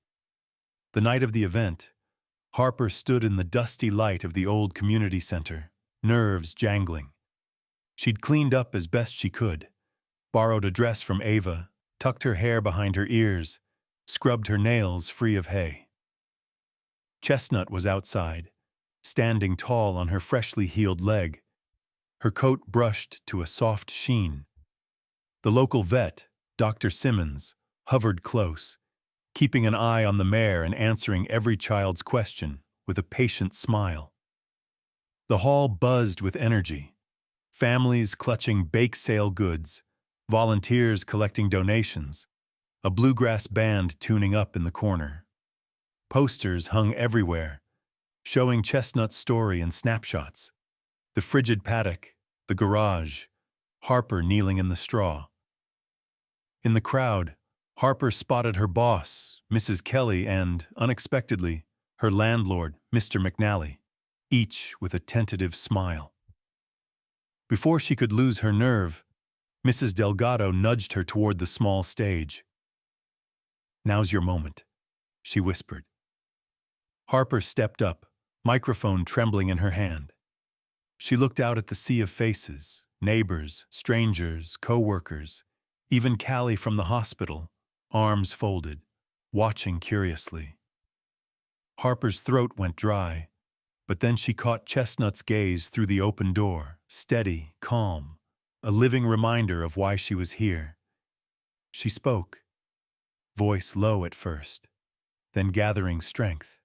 The night of the event, Harper stood in the dusty light of the old community center, nerves jangling. She'd cleaned up as best she could, borrowed a dress from Ava, tucked her hair behind her ears, scrubbed her nails free of hay. Chestnut was outside, standing tall on her freshly healed leg, her coat brushed to a soft sheen. The local vet, Dr. Simmons, hovered close, keeping an eye on the mare and answering every child's question with a patient smile. The hall buzzed with energy, families clutching bake sale goods, volunteers collecting donations, a bluegrass band tuning up in the corner. Posters hung everywhere, showing Chestnut's story in snapshots. The frigid paddock, the garage, Harper kneeling in the straw. In the crowd, Harper spotted her boss, Mrs. Kelly, and, unexpectedly, her landlord, Mr. McNally, each with a tentative smile. Before she could lose her nerve, Mrs. Delgado nudged her toward the small stage. "Now's your moment," she whispered. Harper stepped up, microphone trembling in her hand. She looked out at the sea of faces, neighbors, strangers, co-workers, even Callie from the hospital, arms folded, watching curiously. Harper's throat went dry, but then she caught Chestnut's gaze through the open door, steady, calm, a living reminder of why she was here. She spoke, voice low at first, then gathering strength.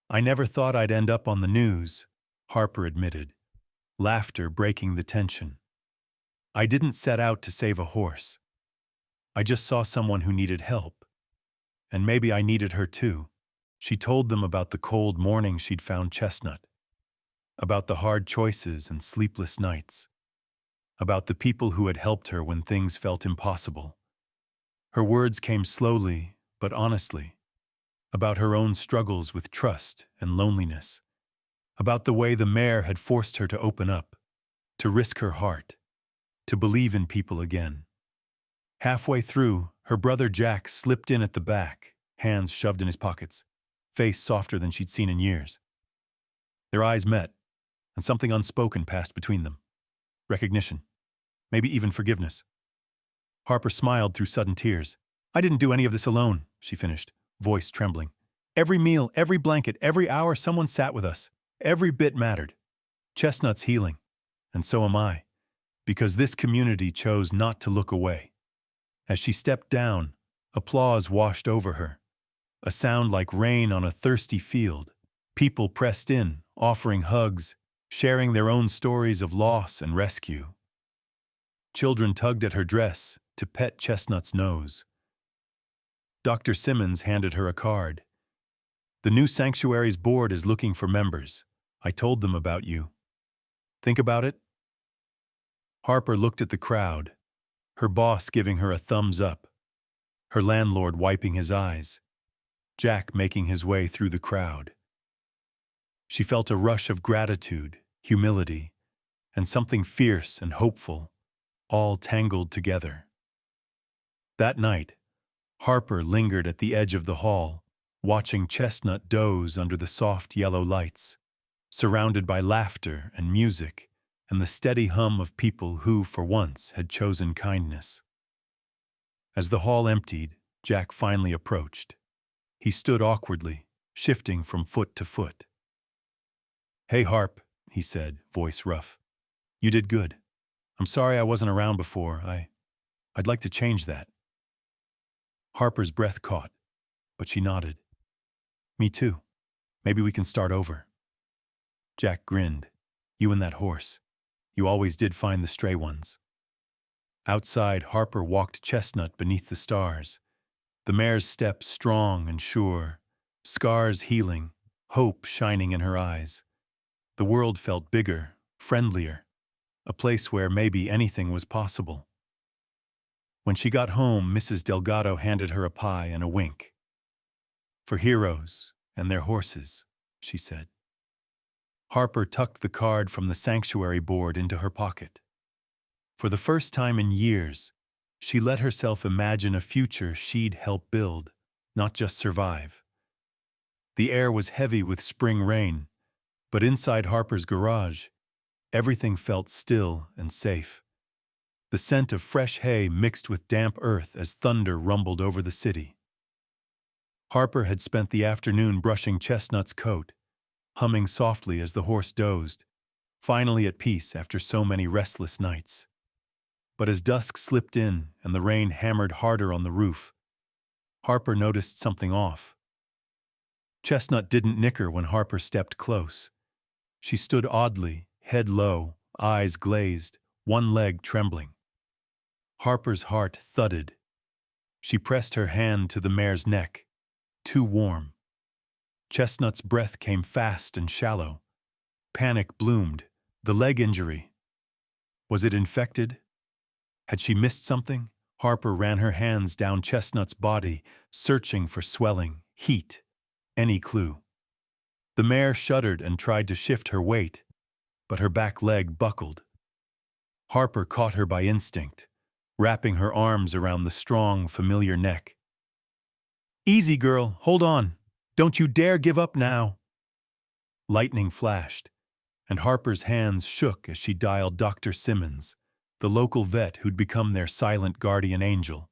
"I never thought I'd end up on the news," Harper admitted, laughter breaking the tension. "I didn't set out to save a horse. I just saw someone who needed help. And maybe I needed her too." She told them about the cold morning she'd found Chestnut, about the hard choices and sleepless nights, about the people who had helped her when things felt impossible. Her words came slowly, but honestly, about her own struggles with trust and loneliness, about the way the mare had forced her to open up, to risk her heart, to believe in people again. Halfway through, her brother Jack slipped in at the back, hands shoved in his pockets, face softer than she'd seen in years. Their eyes met, and something unspoken passed between them. Recognition, maybe even forgiveness. Harper smiled through sudden tears. "I didn't do any of this alone," she finished, voice trembling. "Every meal, every blanket, every hour someone sat with us. Every bit mattered. Chestnut's healing, and so am I, because this community chose not to look away." As she stepped down, applause washed over her, a sound like rain on a thirsty field. People pressed in, offering hugs, sharing their own stories of loss and rescue. Children tugged at her dress to pet Chestnut's nose. Dr. Simmons handed her a card. "The new sanctuary's board is looking for members. I told them about you. Think about it?" Harper looked at the crowd, her boss giving her a thumbs up, her landlord wiping his eyes, Jack making his way through the crowd. She felt a rush of gratitude, humility, and something fierce and hopeful, all tangled together. That night, Harper lingered at the edge of the hall, watching Chestnut doze under the soft yellow lights, surrounded by laughter and music and the steady hum of people who, for once, had chosen kindness. As the hall emptied, Jack finally approached. He stood awkwardly, shifting from foot to foot. "Hey, Harp," he said, voice rough. "You did good. I'm sorry I wasn't around before. I'd like to change that." Harper's breath caught, but she nodded. "Me too. Maybe we can start over." Jack grinned. "You and that horse. You always did find the stray ones." Outside, Harper walked Chestnut beneath the stars, the mare's steps strong and sure, scars healing, hope shining in her eyes. The world felt bigger, friendlier, a place where maybe anything was possible. When she got home, Mrs. Delgado handed her a pie and a wink. "For heroes and their horses," she said. Harper tucked the card from the sanctuary board into her pocket. For the first time in years, she let herself imagine a future she'd help build, not just survive. The air was heavy with spring rain, but inside Harper's garage, everything felt still and safe. The scent of fresh hay mixed with damp earth as thunder rumbled over the city. Harper had spent the afternoon brushing Chestnut's coat, humming softly as the horse dozed, finally at peace after so many restless nights. But as dusk slipped in and the rain hammered harder on the roof, Harper noticed something off. Chestnut didn't nicker when Harper stepped close. She stood oddly, head low, eyes glazed, one leg trembling. Harper's heart thudded. She pressed her hand to the mare's neck, too warm. Chestnut's breath came fast and shallow. Panic bloomed. The leg injury. Was it infected? Had she missed something? Harper ran her hands down Chestnut's body, searching for swelling, heat, any clue. The mare shuddered and tried to shift her weight, but her back leg buckled. Harper caught her by instinct, wrapping her arms around the strong, familiar neck. "Easy, girl, hold on. Don't you dare give up now." Lightning flashed, and Harper's hands shook as she dialed Dr. Simmons, the local vet who'd become their silent guardian angel.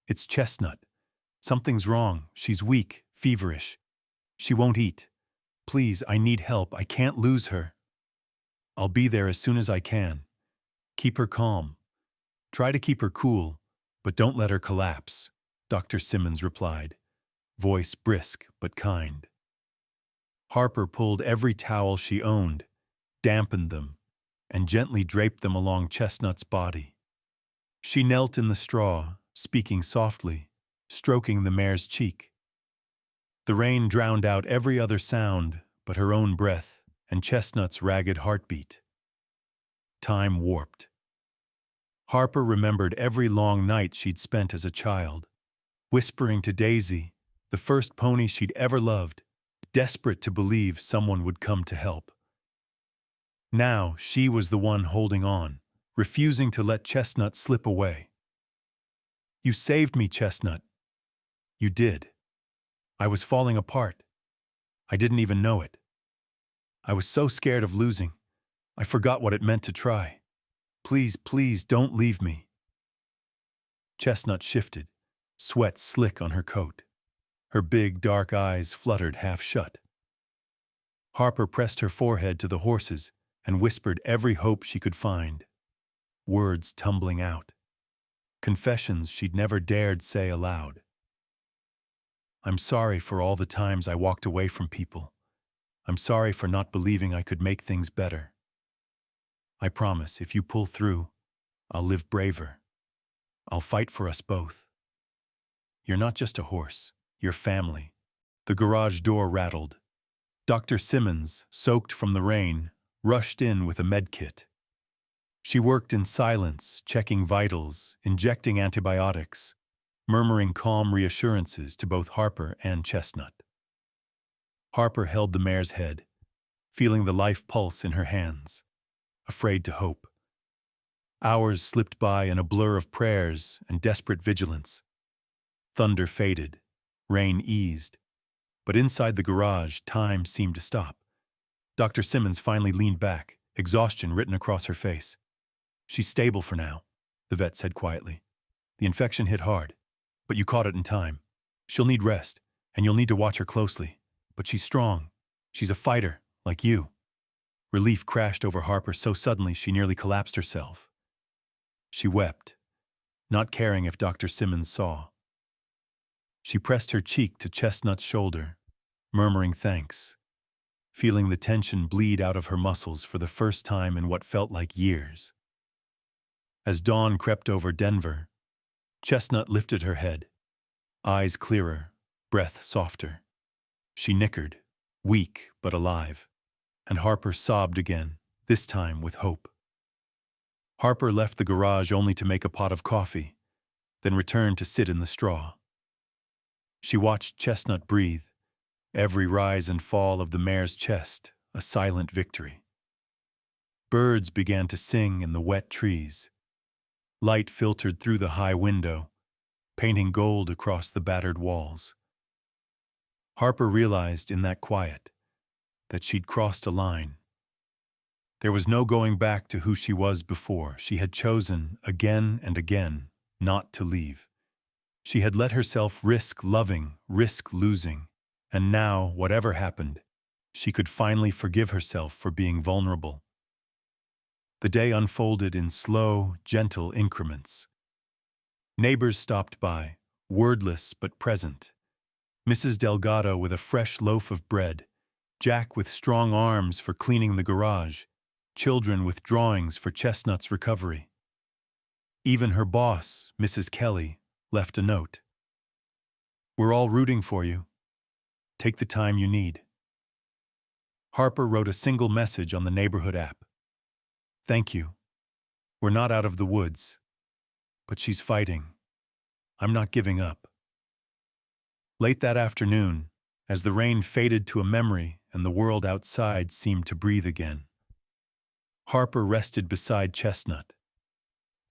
"It's Chestnut. Something's wrong. She's weak, feverish. She won't eat. Please, I need help. I can't lose her." "I'll be there as soon as I can. Keep her calm. Try to keep her cool, but don't let her collapse," Dr. Simmons replied, voice brisk but kind. Harper pulled every towel she owned, dampened them, and gently draped them along Chestnut's body. She knelt in the straw, speaking softly, stroking the mare's cheek. The rain drowned out every other sound but her own breath and Chestnut's ragged heartbeat. Time warped. Harper remembered every long night she'd spent as a child, whispering to Daisy, the first pony she'd ever loved, desperate to believe someone would come to help. Now she was the one holding on, refusing to let Chestnut slip away. "You saved me, Chestnut." "You did. I was falling apart. I didn't even know it. I was so scared of losing. I forgot what it meant to try. Please, please don't leave me." Chestnut shifted, sweat slick on her coat. Her big, dark eyes fluttered half shut. Harper pressed her forehead to the horse's and whispered every hope she could find. Words tumbling out. Confessions she'd never dared say aloud. "I'm sorry for all the times I walked away from people. I'm sorry for not believing I could make things better. I promise, if you pull through, I'll live braver. I'll fight for us both. You're not just a horse, you're family." The garage door rattled. Dr. Simmons, soaked from the rain, rushed in with a med kit. She worked in silence, checking vitals, injecting antibiotics, murmuring calm reassurances to both Harper and Chestnut. Harper held the mare's head, feeling the life pulse in her hands, afraid to hope. Hours slipped by in a blur of prayers and desperate vigilance. Thunder faded, rain eased, but inside the garage, time seemed to stop. Dr. Simmons finally leaned back, exhaustion written across her face. "She's stable for now," the vet said quietly. "The infection hit hard, but you caught it in time. She'll need rest, and you'll need to watch her closely. But she's strong. She's a fighter, like you." Relief crashed over Harper so suddenly she nearly collapsed herself. She wept, not caring if Dr. Simmons saw. She pressed her cheek to Chestnut's shoulder, murmuring thanks, feeling the tension bleed out of her muscles for the first time in what felt like years. As dawn crept over Denver, Chestnut lifted her head, eyes clearer, breath softer. She nickered, weak but alive, and Harper sobbed again, this time with hope. Harper left the garage only to make a pot of coffee, then returned to sit in the straw. She watched Chestnut breathe, every rise and fall of the mare's chest a silent victory. Birds began to sing in the wet trees. Light filtered through the high window, painting gold across the battered walls. Harper realized in that quiet that she'd crossed a line. There was no going back to who she was before. She had chosen, again and again, not to leave. She had let herself risk loving, risk losing, and now, whatever happened, she could finally forgive herself for being vulnerable. The day unfolded in slow, gentle increments. Neighbors stopped by, wordless but present. Mrs. Delgado with a fresh loaf of bread, Jack with strong arms for cleaning the garage, children with drawings for Chestnut's recovery. Even her boss, Mrs. Kelly, left a note. "We're all rooting for you. Take the time you need." Harper wrote a single message on the neighborhood app. "Thank you. We're not out of the woods, but she's fighting. I'm not giving up." Late that afternoon, as the rain faded to a memory and the world outside seemed to breathe again, Harper rested beside Chestnut,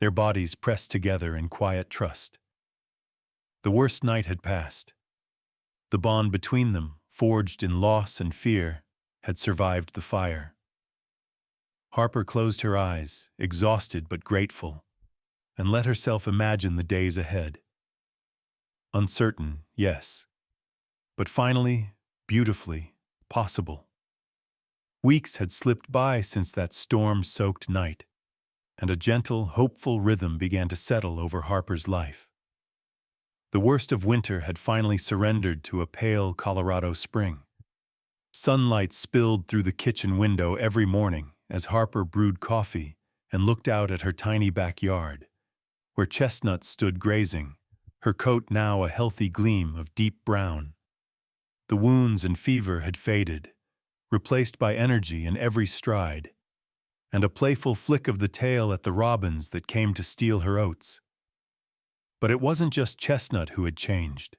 their bodies pressed together in quiet trust. The worst night had passed. The bond between them, forged in loss and fear, had survived the fire. Harper closed her eyes, exhausted but grateful, and let herself imagine the days ahead. Uncertain, yes, but finally, beautifully, possible. Weeks had slipped by since that storm-soaked night, and a gentle, hopeful rhythm began to settle over Harper's life. The worst of winter had finally surrendered to a pale Colorado spring. Sunlight spilled through the kitchen window every morning as Harper brewed coffee and looked out at her tiny backyard, where Chestnut stood grazing, her coat now a healthy gleam of deep brown. The wounds and fever had faded, replaced by energy in every stride, and a playful flick of the tail at the robins that came to steal her oats. But it wasn't just Chestnut who had changed.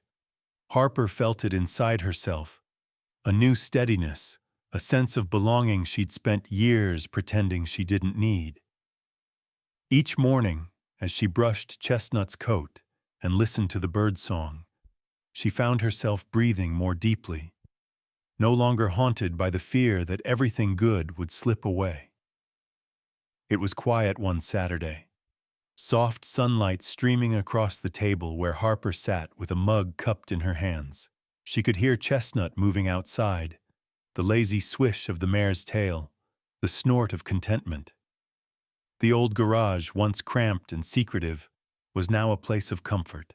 Harper felt it inside herself, a new steadiness, a sense of belonging she'd spent years pretending she didn't need. Each morning, as she brushed Chestnut's coat and listened to the birdsong, she found herself breathing more deeply, no longer haunted by the fear that everything good would slip away. It was quiet one Saturday, soft sunlight streaming across the table where Harper sat with a mug cupped in her hands. She could hear Chestnut moving outside, the lazy swish of the mare's tail, the snort of contentment. The old garage, once cramped and secretive, was now a place of comfort,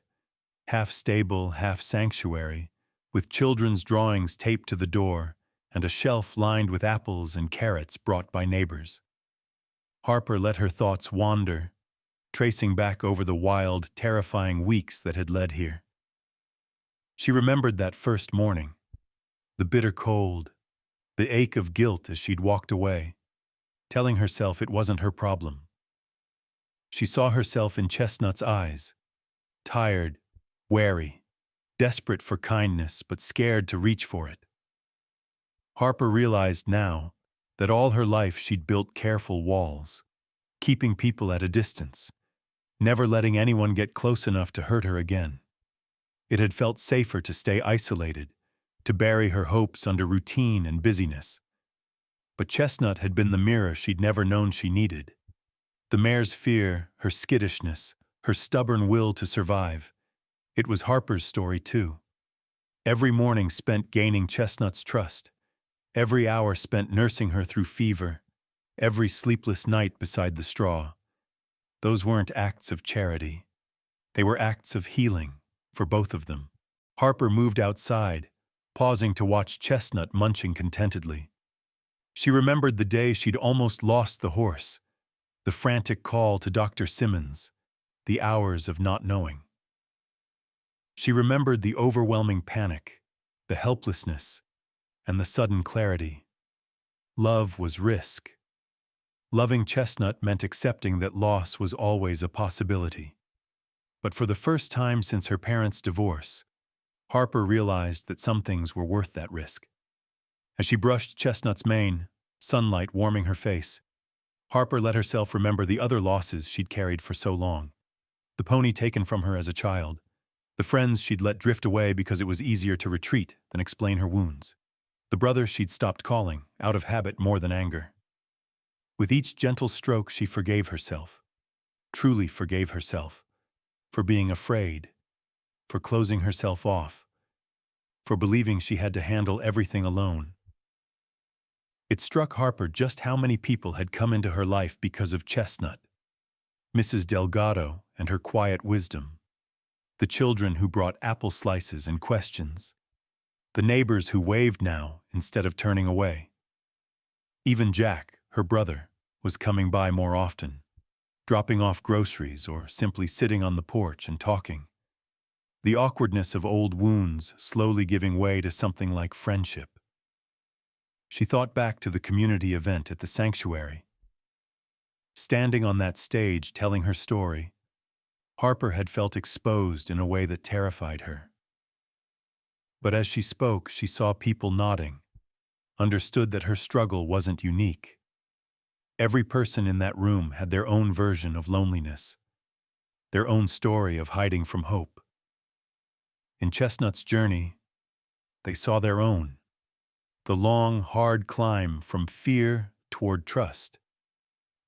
half stable, half sanctuary, with children's drawings taped to the door and a shelf lined with apples and carrots brought by neighbors. Harper let her thoughts wander, tracing back over the wild, terrifying weeks that had led here. She remembered that first morning, the bitter cold, the ache of guilt as she'd walked away, telling herself it wasn't her problem. She saw herself in Chestnut's eyes, tired, wary, desperate for kindness but scared to reach for it. Harper realized now that all her life she'd built careful walls, keeping people at a distance, never letting anyone get close enough to hurt her again. It had felt safer to stay isolated, to bury her hopes under routine and busyness. But Chestnut had been the mirror she'd never known she needed. The mare's fear, her skittishness, her stubborn will to survive. It was Harper's story too. Every morning spent gaining Chestnut's trust. Every hour spent nursing her through fever. Every sleepless night beside the straw. Those weren't acts of charity. They were acts of healing, for both of them. Harper moved outside, pausing to watch Chestnut munching contentedly. She remembered the day she'd almost lost the horse, the frantic call to Dr. Simmons, the hours of not knowing. She remembered the overwhelming panic, the helplessness, and the sudden clarity. Love was risk. Loving Chestnut meant accepting that loss was always a possibility. But for the first time since her parents' divorce, Harper realized that some things were worth that risk. As she brushed Chestnut's mane, sunlight warming her face, Harper let herself remember the other losses she'd carried for so long. The pony taken from her as a child, the friends she'd let drift away because it was easier to retreat than explain her wounds, the brother she'd stopped calling, out of habit more than anger. With each gentle stroke she forgave herself, truly forgave herself, for being afraid, for closing herself off, for believing she had to handle everything alone. It struck Harper just how many people had come into her life because of Chestnut. Mrs. Delgado and her quiet wisdom, the children who brought apple slices and questions, the neighbors who waved now instead of turning away. Even Jack, her brother, was coming by more often, dropping off groceries or simply sitting on the porch and talking. The awkwardness of old wounds slowly giving way to something like friendship. She thought back to the community event at the sanctuary. Standing on that stage telling her story, Harper had felt exposed in a way that terrified her. But as she spoke, she saw people nodding, understood that her struggle wasn't unique. Every person in that room had their own version of loneliness, their own story of hiding from hope. In Chestnut's journey, they saw their own, the long, hard climb from fear toward trust.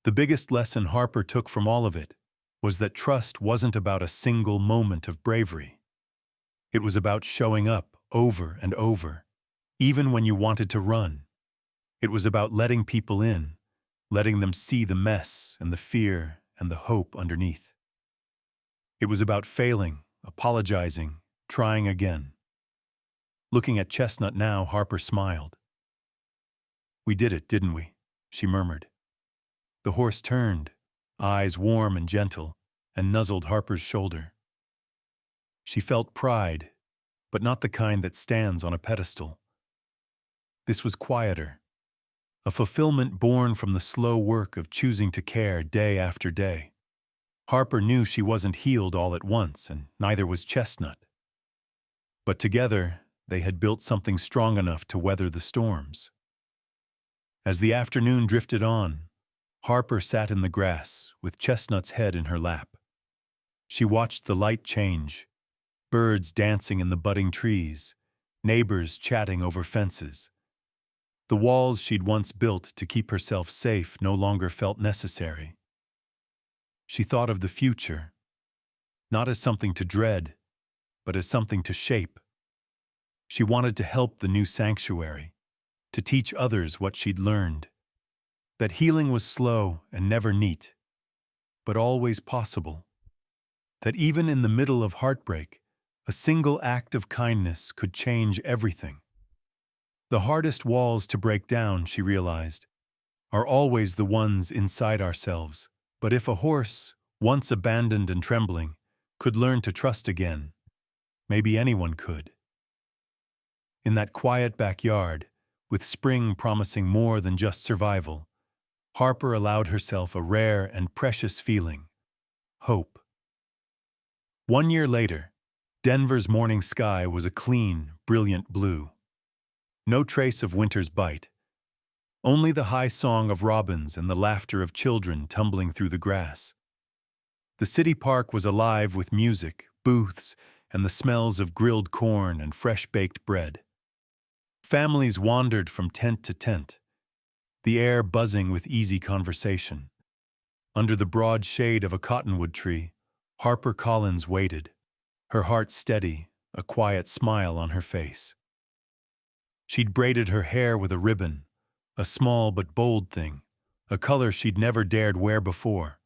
The biggest lesson Harper took from all of it was that trust wasn't about a single moment of bravery. It was about showing up over and over, even when you wanted to run. It was about letting people in, letting them see the mess and the fear and the hope underneath. It was about failing, apologizing, trying again. Looking at Chestnut now, Harper smiled. "We did it, didn't we?" she murmured. The horse turned, eyes warm and gentle, and nuzzled Harper's shoulder. She felt pride, but not the kind that stands on a pedestal. This was quieter, a fulfillment born from the slow work of choosing to care day after day. Harper knew she wasn't healed all at once, and neither was Chestnut. But together, they had built something strong enough to weather the storms. As the afternoon drifted on, Harper sat in the grass with Chestnut's head in her lap. She watched the light change, birds dancing in the budding trees, neighbors chatting over fences. The walls she'd once built to keep herself safe no longer felt necessary. She thought of the future, not as something to dread, but as something to shape. She wanted to help the new sanctuary, to teach others what she'd learned. That healing was slow and never neat, but always possible. That even in the middle of heartbreak, a single act of kindness could change everything. The hardest walls to break down, she realized, are always the ones inside ourselves. But if a horse, once abandoned and trembling, could learn to trust again, maybe anyone could. In that quiet backyard, with spring promising more than just survival, Harper allowed herself a rare and precious feeling: hope. 1 year later, Denver's morning sky was a clean, brilliant blue. No trace of winter's bite, Only the high song of robins and the laughter of children tumbling through the grass. The city park was alive with music, booths, and the smells of grilled corn and fresh-baked bread. Families wandered from tent to tent, the air buzzing with easy conversation. Under the broad shade of a cottonwood tree, Harper Collins waited, her heart steady, a quiet smile on her face. She'd braided her hair with a ribbon, a small but bold thing, a color she'd never dared wear before.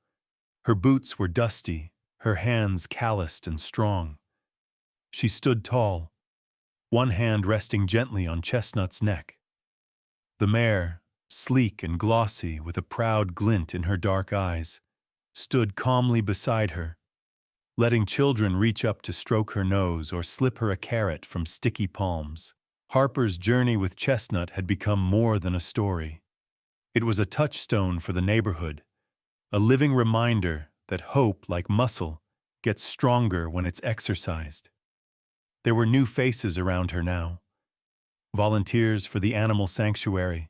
Her boots were dusty, her hands calloused and strong. She stood tall, one hand resting gently on Chestnut's neck. The mare, sleek and glossy with a proud glint in her dark eyes, stood calmly beside her, letting children reach up to stroke her nose or slip her a carrot from sticky palms. Harper's journey with Chestnut had become more than a story. It was a touchstone for the neighborhood, a living reminder that hope, like muscle, gets stronger when it's exercised. There were new faces around her now. Volunteers for the animal sanctuary,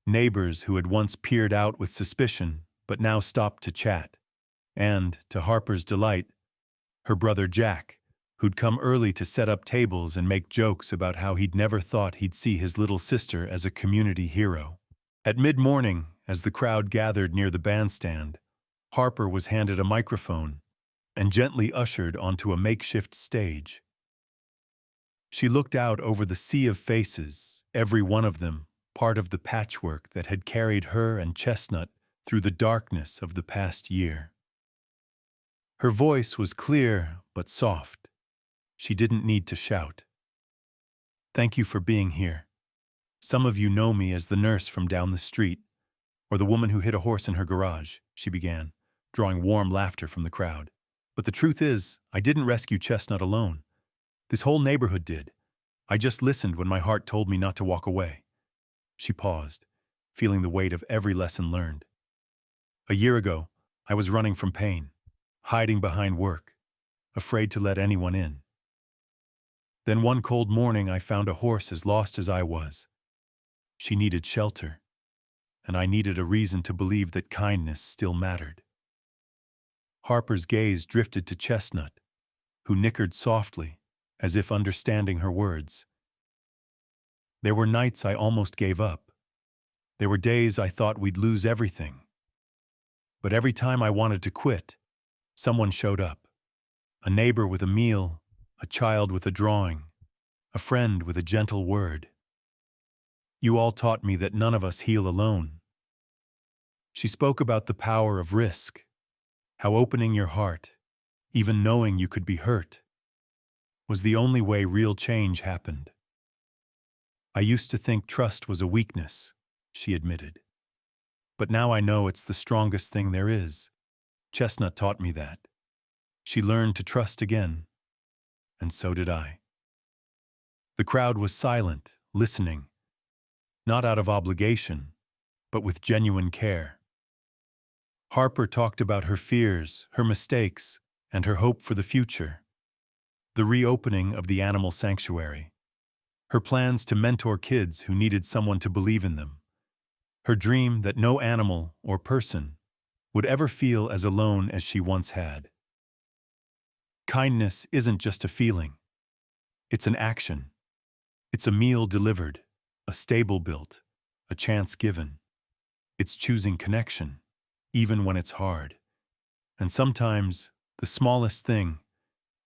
neighbors who had once peered out with suspicion but now stopped to chat, and, to Harper's delight, her brother Jack, who'd come early to set up tables and make jokes about how he'd never thought he'd see his little sister as a community hero. At mid-morning, as the crowd gathered near the bandstand, Harper was handed a microphone and gently ushered onto a makeshift stage. She looked out over the sea of faces, every one of them part of the patchwork that had carried her and Chestnut through the darkness of the past year. Her voice was clear but soft. She didn't need to shout. "Thank you for being here. Some of you know me as the nurse from down the street, or the woman who hid a horse in her garage," she began, drawing warm laughter from the crowd. "But the truth is, I didn't rescue Chestnut alone. This whole neighborhood did. I just listened when my heart told me not to walk away." She paused, feeling the weight of every lesson learned. "A year ago, I was running from pain, hiding behind work, afraid to let anyone in. Then one cold morning I found a horse as lost as I was. She needed shelter, and I needed a reason to believe that kindness still mattered." Harper's gaze drifted to Chestnut, who nickered softly, as if understanding her words. "There were nights I almost gave up. There were days I thought we'd lose everything. But every time I wanted to quit, someone showed up. A neighbor with a meal, a child with a drawing, a friend with a gentle word. You all taught me that none of us heal alone." She spoke about the power of risk, how opening your heart, even knowing you could be hurt, was the only way real change happened. "I used to think trust was a weakness," she admitted. "But now I know it's the strongest thing there is. Chestnut taught me that. She learned to trust again, and so did I." The crowd was silent, listening, not out of obligation, but with genuine care. Harper talked about her fears, her mistakes, and her hope for the future. The reopening of the animal sanctuary. Her plans to mentor kids who needed someone to believe in them. Her dream that no animal or person would ever feel as alone as she once had. Kindness isn't just a feeling. It's an action. It's a meal delivered, a stable built, a chance given. It's choosing connection, even when it's hard. And sometimes, the smallest thing,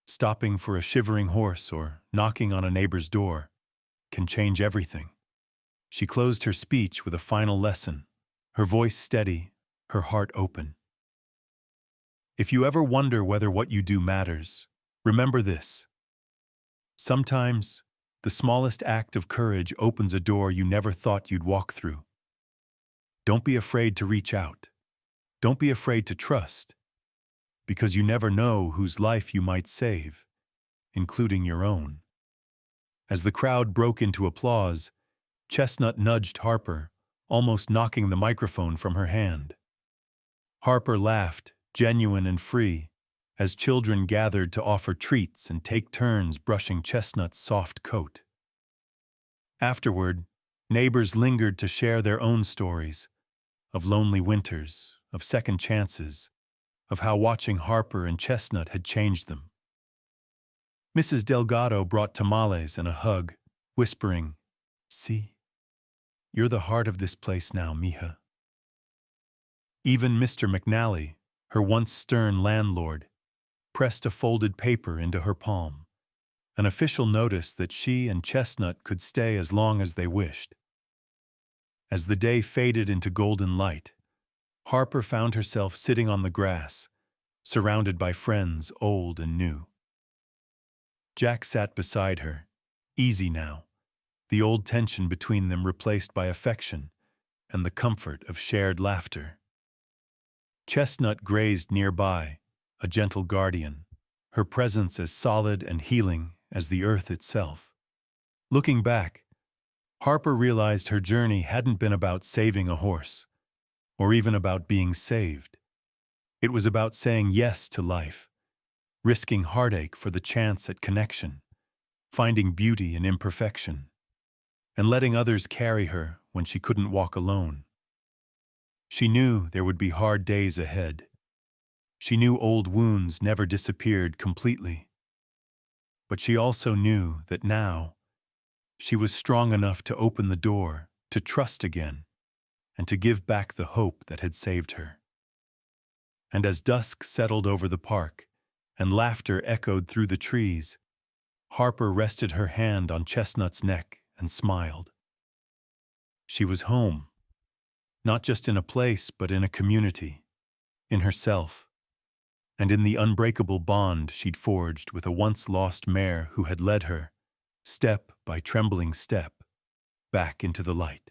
stopping for a shivering horse or knocking on a neighbor's door, can change everything. She closed her speech with a final lesson, her voice steady, her heart open. If you ever wonder whether what you do matters, remember this. Sometimes, the smallest act of courage opens a door you never thought you'd walk through. Don't be afraid to reach out. Don't be afraid to trust, because you never know whose life you might save, including your own. As the crowd broke into applause, Chestnut nudged Harper, almost knocking the microphone from her hand. Harper laughed, genuine and free, as children gathered to offer treats and take turns brushing Chestnut's soft coat. Afterward, Neighbors lingered to share their own stories of lonely winters, of second chances, of how watching Harper and Chestnut had changed them. Mrs. Delgado brought tamales and a hug, whispering, "See, you're the heart of this place now, mija." Even Mr. McNally, her once stern landlord, pressed a folded paper into her palm, an official notice that she and Chestnut could stay as long as they wished. As the day faded into golden light, Harper found herself sitting on the grass, surrounded by friends old and new. Jack sat beside her, easy now, the old tension between them replaced by affection and the comfort of shared laughter. Chestnut grazed nearby, a gentle guardian, her presence as solid and healing as the earth itself. Looking back, Harper realized her journey hadn't been about saving a horse, or even about being saved. It was about saying yes to life, risking heartache for the chance at connection, finding beauty in imperfection, and letting others carry her when she couldn't walk alone. She knew there would be hard days ahead. She knew old wounds never disappeared completely. But she also knew that now, she was strong enough to open the door, to trust again, and to give back the hope that had saved her. And as dusk settled over the park, and laughter echoed through the trees, Harper rested her hand on Chestnut's neck and smiled. She was home, not just in a place, but in a community, in herself, and in the unbreakable bond she'd forged with a once-lost mare who had led her, step by trembling step, back into the light.